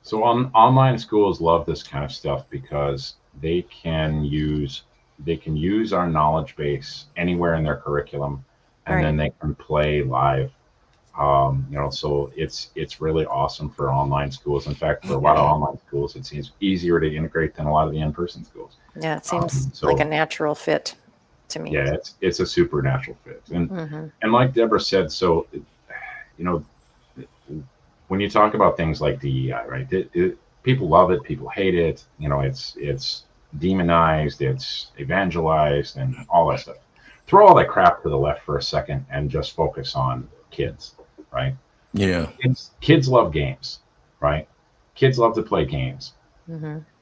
Speaker 8: So online schools love this kind of stuff because they can use our knowledge base anywhere in their curriculum, and then they can play live. So it's really awesome for online schools. In fact, for a lot of online schools, it seems easier to integrate than a lot of the in-person schools.
Speaker 2: Yeah, it seems like a natural fit to me.
Speaker 8: Yeah, it's a super natural fit. And and like Debra said, so when you talk about things like DEI, right? People love it, people hate it. It's demonized, it's evangelized, and all that stuff. Throw all that crap to the left for a second and just focus on kids, right?
Speaker 1: Yeah.
Speaker 8: Kids love games, right? Kids love to play games.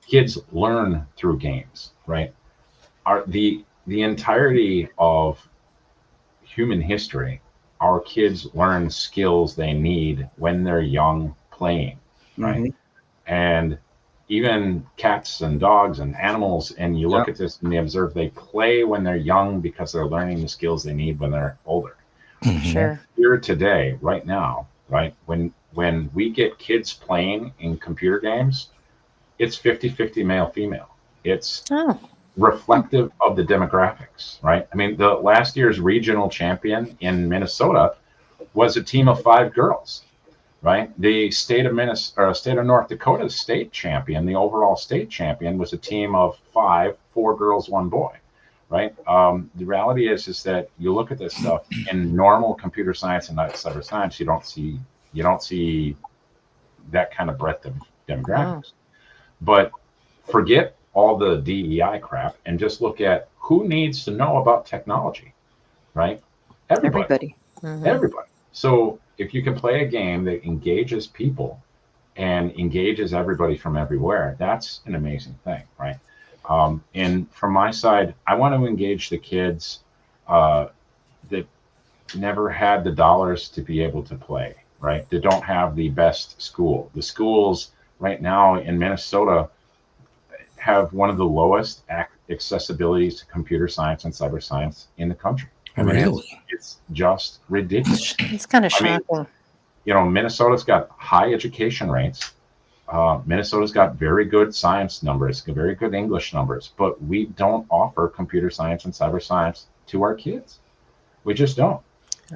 Speaker 8: Kids learn through games, right? The entirety of human history, our kids learn skills they need when they're young playing, right? And even cats and dogs and animals, and you look at this and you observe they play when they're young because they're learning the skills they need when they're older.
Speaker 2: Sure.
Speaker 8: Here today, right now, right, when we get kids playing in computer games, it's 50-50 male-female. It's reflective of the demographics, right? I mean, the last year's regional champion in Minnesota was a team of 5 girls, right? The state of North Dakota's state champion, the overall state champion, was a team of 4 girls, 1 boy, right? The reality is that you look at this stuff in normal computer science and not cyber science, you don't see that kind of breadth of demographics. But forget all the DEI crap and just look at who needs to know about technology, right? Everybody. Everybody. So if you can play a game that engages people and engages everybody from everywhere, that's an amazing thing, right? And from my side, I want to engage the kids that never had the dollars to be able to play, right? They don't have the best school. The schools right now in Minnesota have one of the lowest accessibilities to computer science and cyber science in the country. I mean,
Speaker 1: really?
Speaker 8: It's just ridiculous.
Speaker 2: It's kind of shocking.
Speaker 8: Minnesota's got high education rates. Minnesota's got very good science numbers, very good English numbers, but we don't offer computer science and cyber science to our kids. We just don't.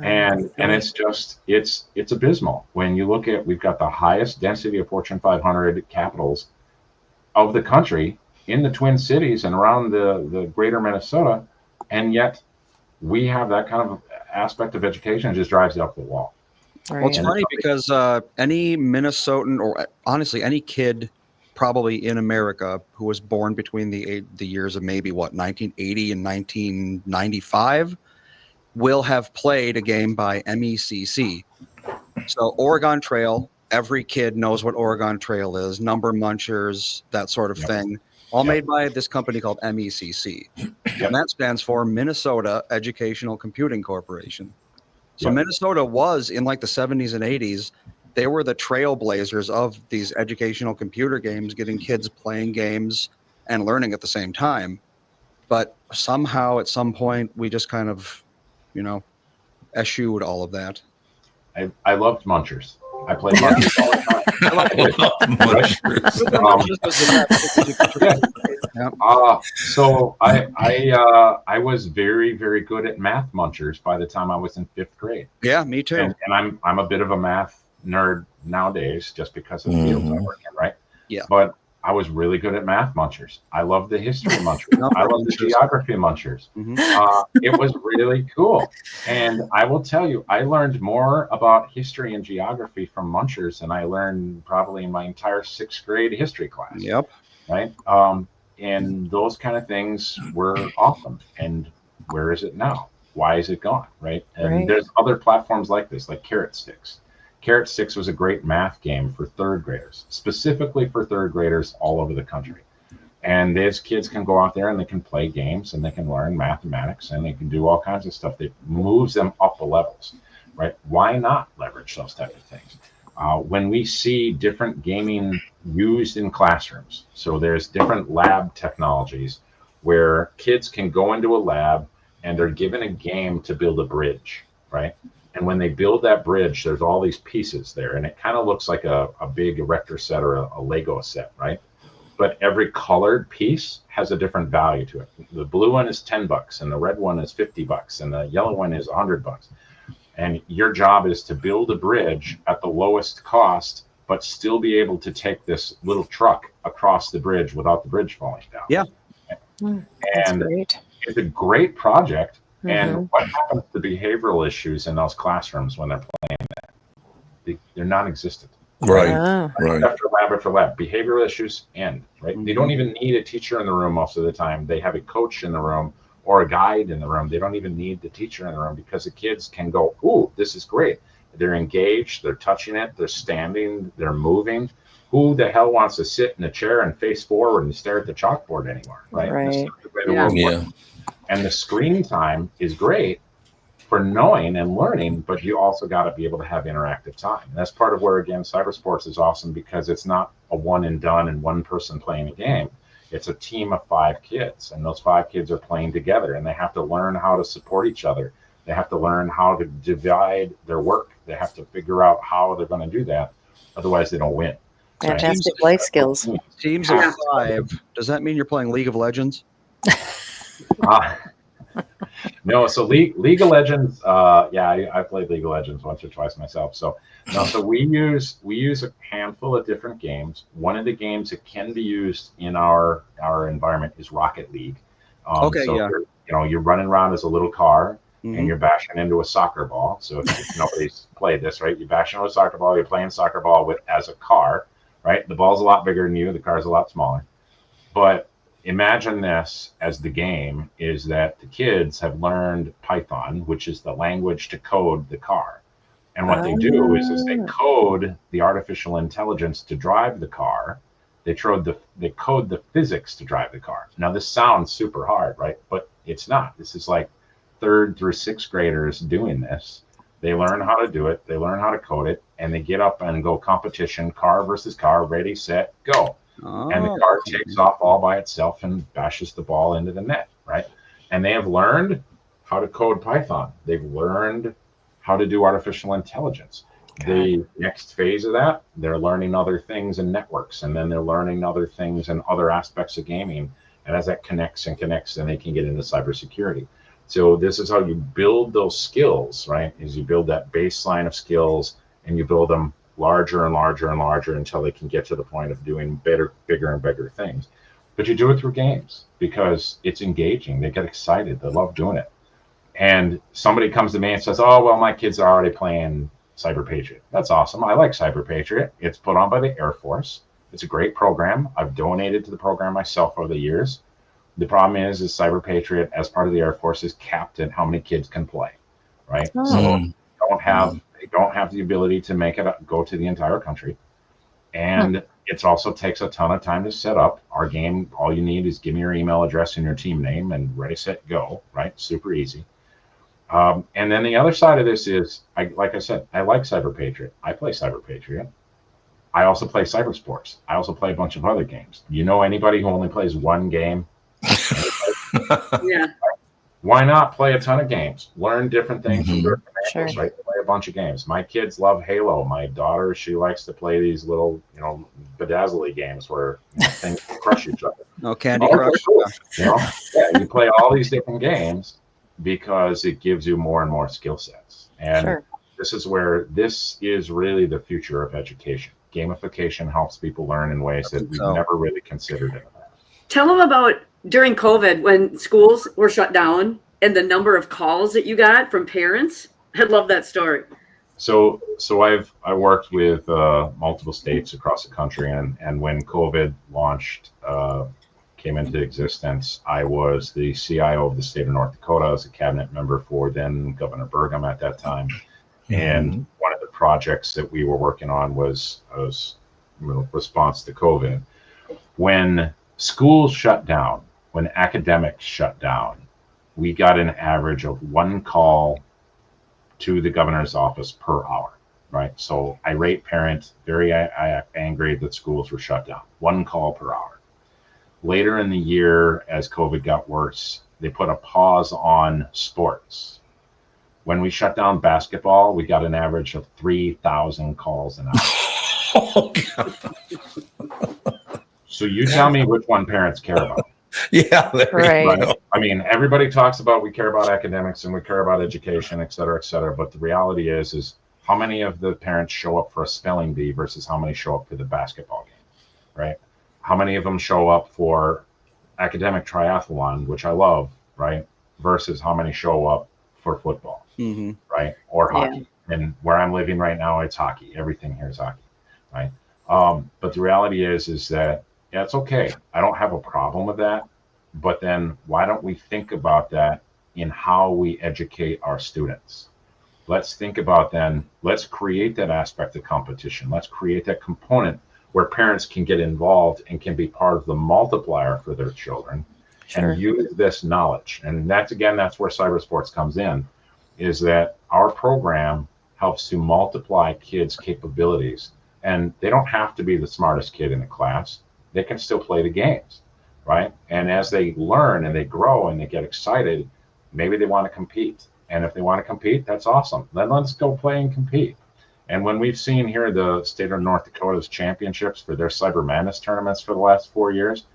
Speaker 8: And it's abysmal. When you look at, we've got the highest density of Fortune 500 capitals of the country in the Twin Cities and around the greater Minnesota, and yet we have that kind of aspect of education that just drives it up the wall.
Speaker 3: Well, it's funny because any Minnesotan, or honestly any kid probably in America who was born between the years of maybe 1980 and 1995 will have played a game by MECC. So Oregon Trail, every kid knows what Oregon Trail is, Number Munchers, that sort of thing, all made by this company called MECC. And that stands for Minnesota Educational Computing Corporation. So Minnesota was in like the 70s and 80s, they were the trailblazers of these educational computer games, getting kids playing games and learning at the same time. But somehow at some point we just kind of, eschewed all of that.
Speaker 8: I loved Munchers. I played Munchers all the time. So I was very, very good at math Munchers by the time I was in 5th grade.
Speaker 3: Yeah, me too.
Speaker 8: And I'm a bit of a math nerd nowadays just because of the fields I work in, right?
Speaker 3: Yeah.
Speaker 8: But I was really good at math Munchers. I love the history Munchers. I love the geography Munchers. It was really cool. And I will tell you, I learned more about history and geography from Munchers than I learned probably in my entire 6th grade history class.
Speaker 3: Yep.
Speaker 8: Right. And those kind of things were awesome. And where is it now? Why is it gone? Right. And there's other platforms like this, like Carrot Sticks. Carrot Sticks was a great math game for 3rd graders, specifically for 3rd graders all over the country. And these kids can go out there and they can play games and they can learn mathematics and they can do all kinds of stuff that moves them up the levels, right? Why not leverage those type of things? When we see different gaming used in classrooms, so there's different lab technologies where kids can go into a lab and they're given a game to build a bridge, right? And when they build that bridge, there's all these pieces there. And it kind of looks like a big erector set or a Lego set, right? But every colored piece has a different value to it. The blue one is $10 and the red one is $50 and the yellow one is $100. And your job is to build a bridge at the lowest cost, but still be able to take this little truck across the bridge without the bridge falling down.
Speaker 3: Yeah.
Speaker 8: And it's a great project. And what happens to behavioral issues in those classrooms when they're playing that? They're non-existent.
Speaker 1: Right.
Speaker 8: After lab, behavioral issues end. Right. They don't even need a teacher in the room most of the time. They have a coach in the room or a guide in the room. They don't even need the teacher in the room because the kids can go, "Ooh, this is great." They're engaged. They're touching it. They're standing. They're moving. Who the hell wants to sit in a chair and face forward and stare at the chalkboard anymore? Right. And the screen time is great for knowing and learning, but you also got to be able to have interactive time. And that's part of where, again, cybersports is awesome because it's not a one and done and one person playing a game. It's a team of 5 kids, and those 5 kids are playing together, and they have to learn how to support each other. They have to learn how to divide their work. They have to figure out how they're going to do that. Otherwise, they don't win.
Speaker 2: Fantastic life skills.
Speaker 3: Teams of 5. Does that mean you're playing League of Legends?
Speaker 8: No, so League of Legends, I played League of Legends once or twice myself. So we use a handful of different games. One of the games that can be used in our environment is Rocket League. You're running around as a little car and you're bashing into a soccer ball. So if nobody's played this, right? You bash into a soccer ball, you're playing soccer ball as a car, right? The ball's a lot bigger than you, the car's a lot smaller. But imagine this as the game is that the kids have learned Python, which is the language to code the car. And what they do is they code the artificial intelligence to drive the car. They code the physics to drive the car. Now, this sounds super hard, right? But it's not. This is like 3rd through 6th graders doing this. They learn how to do it. They learn how to code it. And they get up and go competition, car versus car, ready, set, go. And the car takes off all by itself and bashes the ball into the net, right? And they have learned how to code Python. They've learned how to do artificial intelligence. The next phase of that, they're learning other things in networks, and then they're learning other things in other aspects of gaming. And as that connects, then they can get into cybersecurity. So this is how you build those skills, right? Is you build that baseline of skills and you build them larger and larger and larger until they can get to the point of doing bigger and bigger things. But you do it through games because it's engaging. They get excited. They love doing it. And somebody comes to me and says, "Oh, well, my kids are already playing Cyber Patriot." That's awesome. I like Cyber Patriot. It's put on by the Air Force. It's a great program. I've donated to the program myself over the years. The problem is Cyber Patriot, as part of the Air Force, is capped at how many kids can play, right? So they don't have the ability to make it go to the entire country. And it also takes a ton of time to set up. Our game, all you need is give me your email address and your team name and ready, set, go, right? Super easy. And then the other side of this is, like I said, I like Cyber Patriot. I play Cyber Patriot. I also play Cyber Sports. I also play a bunch of other games. You know anybody who only plays one game?
Speaker 7: Yeah.
Speaker 8: Why not play a ton of games? Learn different things from different angles, right? Play a bunch of games. My kids love Halo. My daughter, she likes to play these little, bedazzly games where things crush each other.
Speaker 3: No, Candy Crush.
Speaker 8: You play all these different games because it gives you more and more skill sets. And this is really the future of education. Gamification helps people learn in ways that we've never really considered in the past. Tell them about
Speaker 7: during COVID when schools were shut down and the number of calls that you got from parents. I love that story.
Speaker 8: So I worked with multiple states across the country, and when COVID launched, came into existence, I was the CIO of the state of North Dakota. I was a cabinet member for then Governor Burgum at that time. And one of the projects that we were working on was response to COVID. When schools shut down, when academics shut down, we got an average of one call to the governor's office per hour, right? So irate parents, very angry that schools were shut down, one call per hour. Later in the year, as COVID got worse, they put a pause on sports. When we shut down basketball, we got an average of 3,000 calls an hour.
Speaker 1: Oh, God.
Speaker 8: So you tell me which one parents care about.
Speaker 1: Yeah,
Speaker 8: right. I mean, everybody talks about we care about academics and we care about education, et cetera, but the reality is how many of the parents show up for a spelling bee versus how many show up for the basketball game, right? How many of them show up for academic triathlon, which I love, right? Versus how many show up for football, right? Or hockey. And where I'm living right now, it's hockey. Everything here is hockey, right? But the reality is that it's okay. I don't have a problem with that. But then why don't we think about that in how we educate our students? Let's think about let's create that aspect of competition. Let's create that component where parents can get involved and can be part of the multiplier for their children and use this knowledge. And that's where cyber sports comes in, is that our program helps to multiply kids' capabilities. And they don't have to be the smartest kid in the class. They can still play the games, right? And as they learn and they grow and they get excited, maybe they want to compete. And if they want to compete, that's awesome. Then let's go play and compete. And when we've seen here the state of North Dakota's championships for their Cyber Madness tournaments for the last 4 years,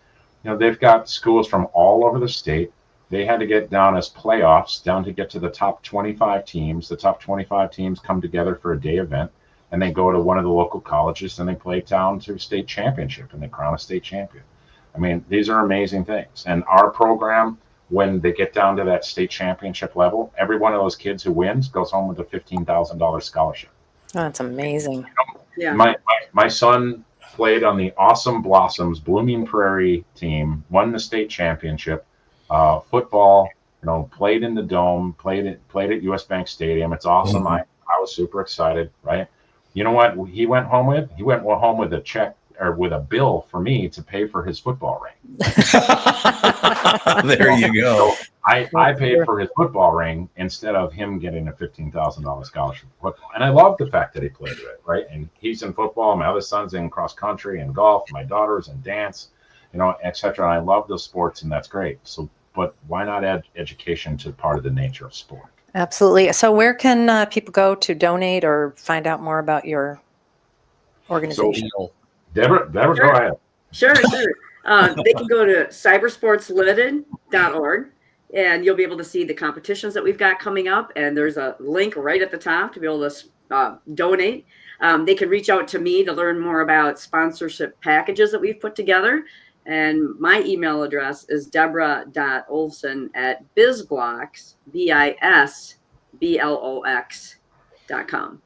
Speaker 8: they've got schools from all over the state. They had to get down as playoffs, down to get to the top 25 teams. The top 25 teams come together for a day event. And they go to one of the local colleges and they play down to state championship and they crown a state champion. I mean, these are amazing things. And our program, when they get down to that state championship level, every one of those kids who wins goes home with a $15,000 scholarship.
Speaker 2: Oh, that's amazing.
Speaker 8: My son played on the Awesome Blossoms Blooming Prairie team, won the state championship. Football, played in the Dome, played at US Bank Stadium. It's awesome. I was super excited, right? You know what he went home with? He went home with a check or with a bill for me to pay for his football ring.
Speaker 1: There you go.
Speaker 8: So I paid for his football ring instead of him getting a $15,000 scholarship for football. And I love the fact that he played it, right? And he's in football. My other son's in cross country and golf. My daughter's in dance, et cetera. And I love those sports, and that's great. So, but why not add education to part of the nature of sport?
Speaker 2: Absolutely. So where can people go to donate or find out more about your organization?
Speaker 8: So, Debra, go ahead.
Speaker 7: Sure. They can go to cybersportslimited.org and you'll be able to see the competitions that we've got coming up. And there's a link right at the top to be able to donate. They can reach out to me to learn more about sponsorship packages that we've put together. And my email address is debra.olson@bizblocks.com.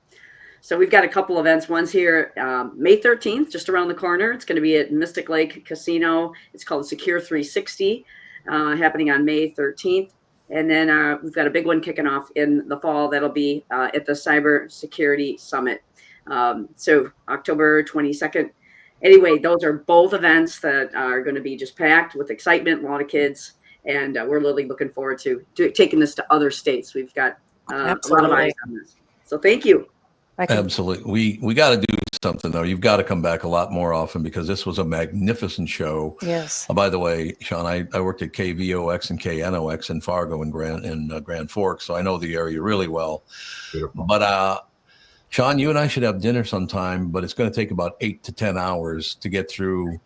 Speaker 7: So we've got a couple events. One's here May 13th, just around the corner. It's going to be at Mystic Lake Casino. It's called Secure 360, happening on May 13th. And then we've got a big one kicking off in the fall. That'll be at the Cyber Security Summit. So October 22nd. Anyway, those are both events that are going to be just packed with excitement, a lot of kids. And we're really looking forward to taking this to other states. We've got a lot of eyes on this. So thank you.
Speaker 1: Absolutely. We got to do something, though. You've got to come back a lot more often because this was a magnificent show.
Speaker 2: Yes.
Speaker 1: By the way, Shawn, I worked at KVOX and KNOX in Fargo and Grand Forks, so I know the area really well.
Speaker 8: Beautiful.
Speaker 1: But Shawn, you and I should have dinner sometime, but it's going to take about 8 to 10 hours to get through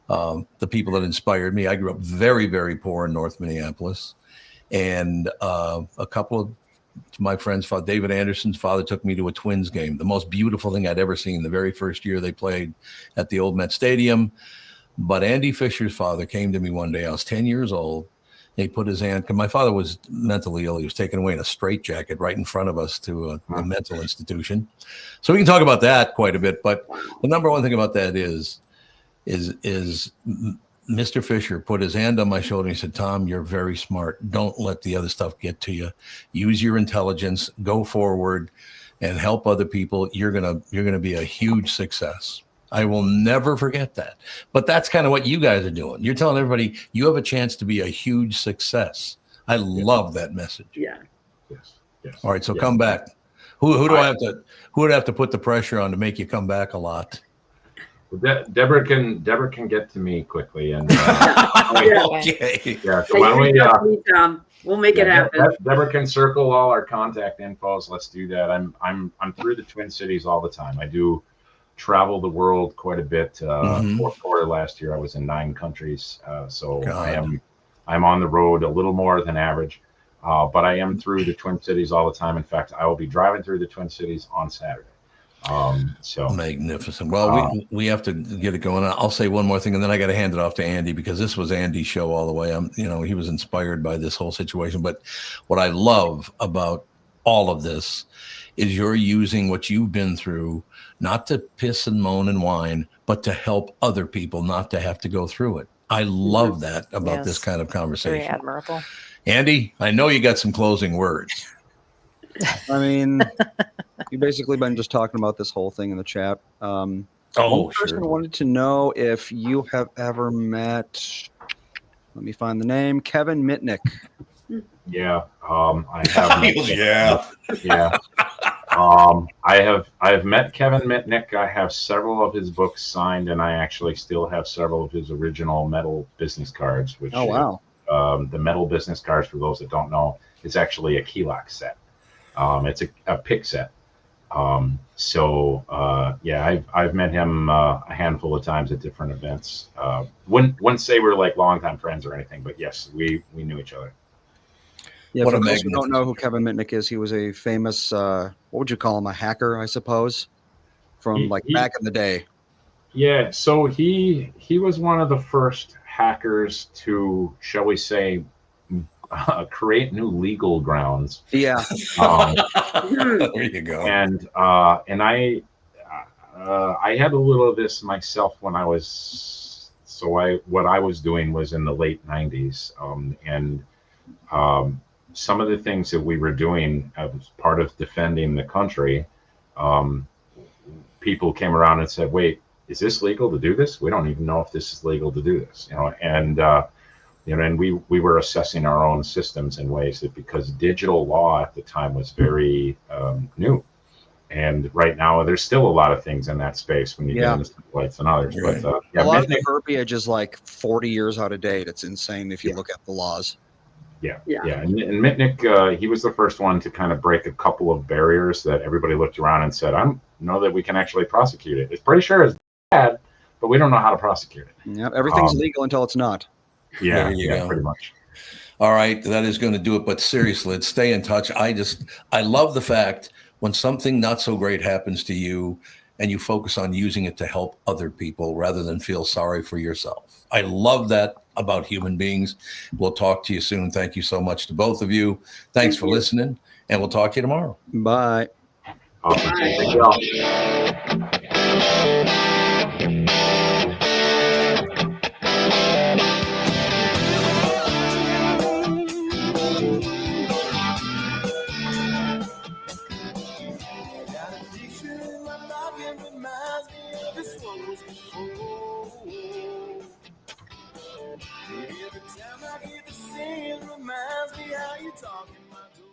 Speaker 1: the people that inspired me. I grew up very, very poor in North Minneapolis, and a couple of my friends, David Anderson's father took me to a Twins game, the most beautiful thing I'd ever seen, the very first year they played at the old Met Stadium. But Andy Fisher's father came to me one day. I was 10 years old. He put his hand, because my father was mentally ill. He was taken away in a straitjacket right in front of us to a mental institution. So we can talk about that quite a bit. But the number one thing about that is Mr. Fisher put his hand on my shoulder and he said, Tom, you're very smart. Don't let the other stuff get to you. Use your intelligence, go forward and help other people. You're gonna be a huge success. I will never forget that. But that's kind of what you guys are doing. You're telling everybody you have a chance to be a huge success. I love that message.
Speaker 7: Yeah.
Speaker 8: Yes.
Speaker 1: All right, so come back. Who do I have to? Who would have to put the pressure on to make you come back a lot?
Speaker 8: Debra can get to me quickly, and
Speaker 1: okay.
Speaker 8: Yeah. So why don't we?
Speaker 7: We'll make it happen.
Speaker 8: Debra can circle all our contact infos. Let's do that. I'm through the Twin Cities all the time. I do travel the world quite a bit. Fourth quarter last year, I was in 9 countries. So I'm on the road a little more than average, but I am through the Twin Cities all the time. In fact, I will be driving through the Twin Cities on Saturday. So
Speaker 1: magnificent. Well, we have to get it going. I'll say one more thing, and then I got to hand it off to Andy because this was Andy's show all the way. He was inspired by this whole situation. But what I love about all of this is you're using what you've been through, not to piss and moan and whine, but to help other people not to have to go through it. I love that about this kind of conversation.
Speaker 2: Very admirable.
Speaker 1: Andy, I know you got some closing words.
Speaker 3: I mean, you've basically been just talking about this whole thing in the chat. One person wanted to know if you have ever met, let me find the name, Kevin Mitnick.
Speaker 8: Yeah, I have.
Speaker 1: Yeah.
Speaker 8: I have met Kevin Mitnick. I have several of his books signed, and I actually still have several of his original metal business cards. Which the metal business cards, for those that don't know, is actually a key lock set. It's a pick set. I've met him a handful of times at different events. Wouldn't say we're like longtime friends or anything, but yes, we knew each other.
Speaker 3: Yeah, for those who don't know who Kevin Mitnick is, he was a famous, what would you call him, a hacker, I suppose, from back in the day.
Speaker 8: Yeah, so he was one of the first hackers to, shall we say, create new legal grounds.
Speaker 3: Yeah.
Speaker 1: There you go.
Speaker 8: And I had a little of this myself when I was, what I was doing was in the late 90s. Some of the things that we were doing as part of defending the country, people came around and said, wait, is this legal to do this? We don't even know if this is legal to do this, and we were assessing our own systems in ways that, because digital law at the time was very new. And right now, there's still a lot of things in that space when you get into lights and others.
Speaker 1: Right.
Speaker 8: But
Speaker 3: a lot of the verbiage is like 40 years out of date. It's insane if you look at the laws.
Speaker 8: Yeah. And Mitnick, he was the first one to kind of break a couple of barriers that everybody looked around and said, I don't know that we can actually prosecute it. It's pretty sure it's bad, but we don't know how to prosecute it.
Speaker 3: Yeah, everything's legal until it's not.
Speaker 8: Yeah, pretty much.
Speaker 1: All right, that is going to do it. But seriously, let's stay in touch. I love the fact when something not so great happens to you and you focus on using it to help other people rather than feel sorry for yourself. I love that about human beings. We'll talk to you soon. Thank you so much to both of you. Thanks for listening, and we'll talk to you tomorrow.
Speaker 3: Bye.
Speaker 8: Awesome. Thank you all.
Speaker 11: Every time I hear the singing reminds me how you talking.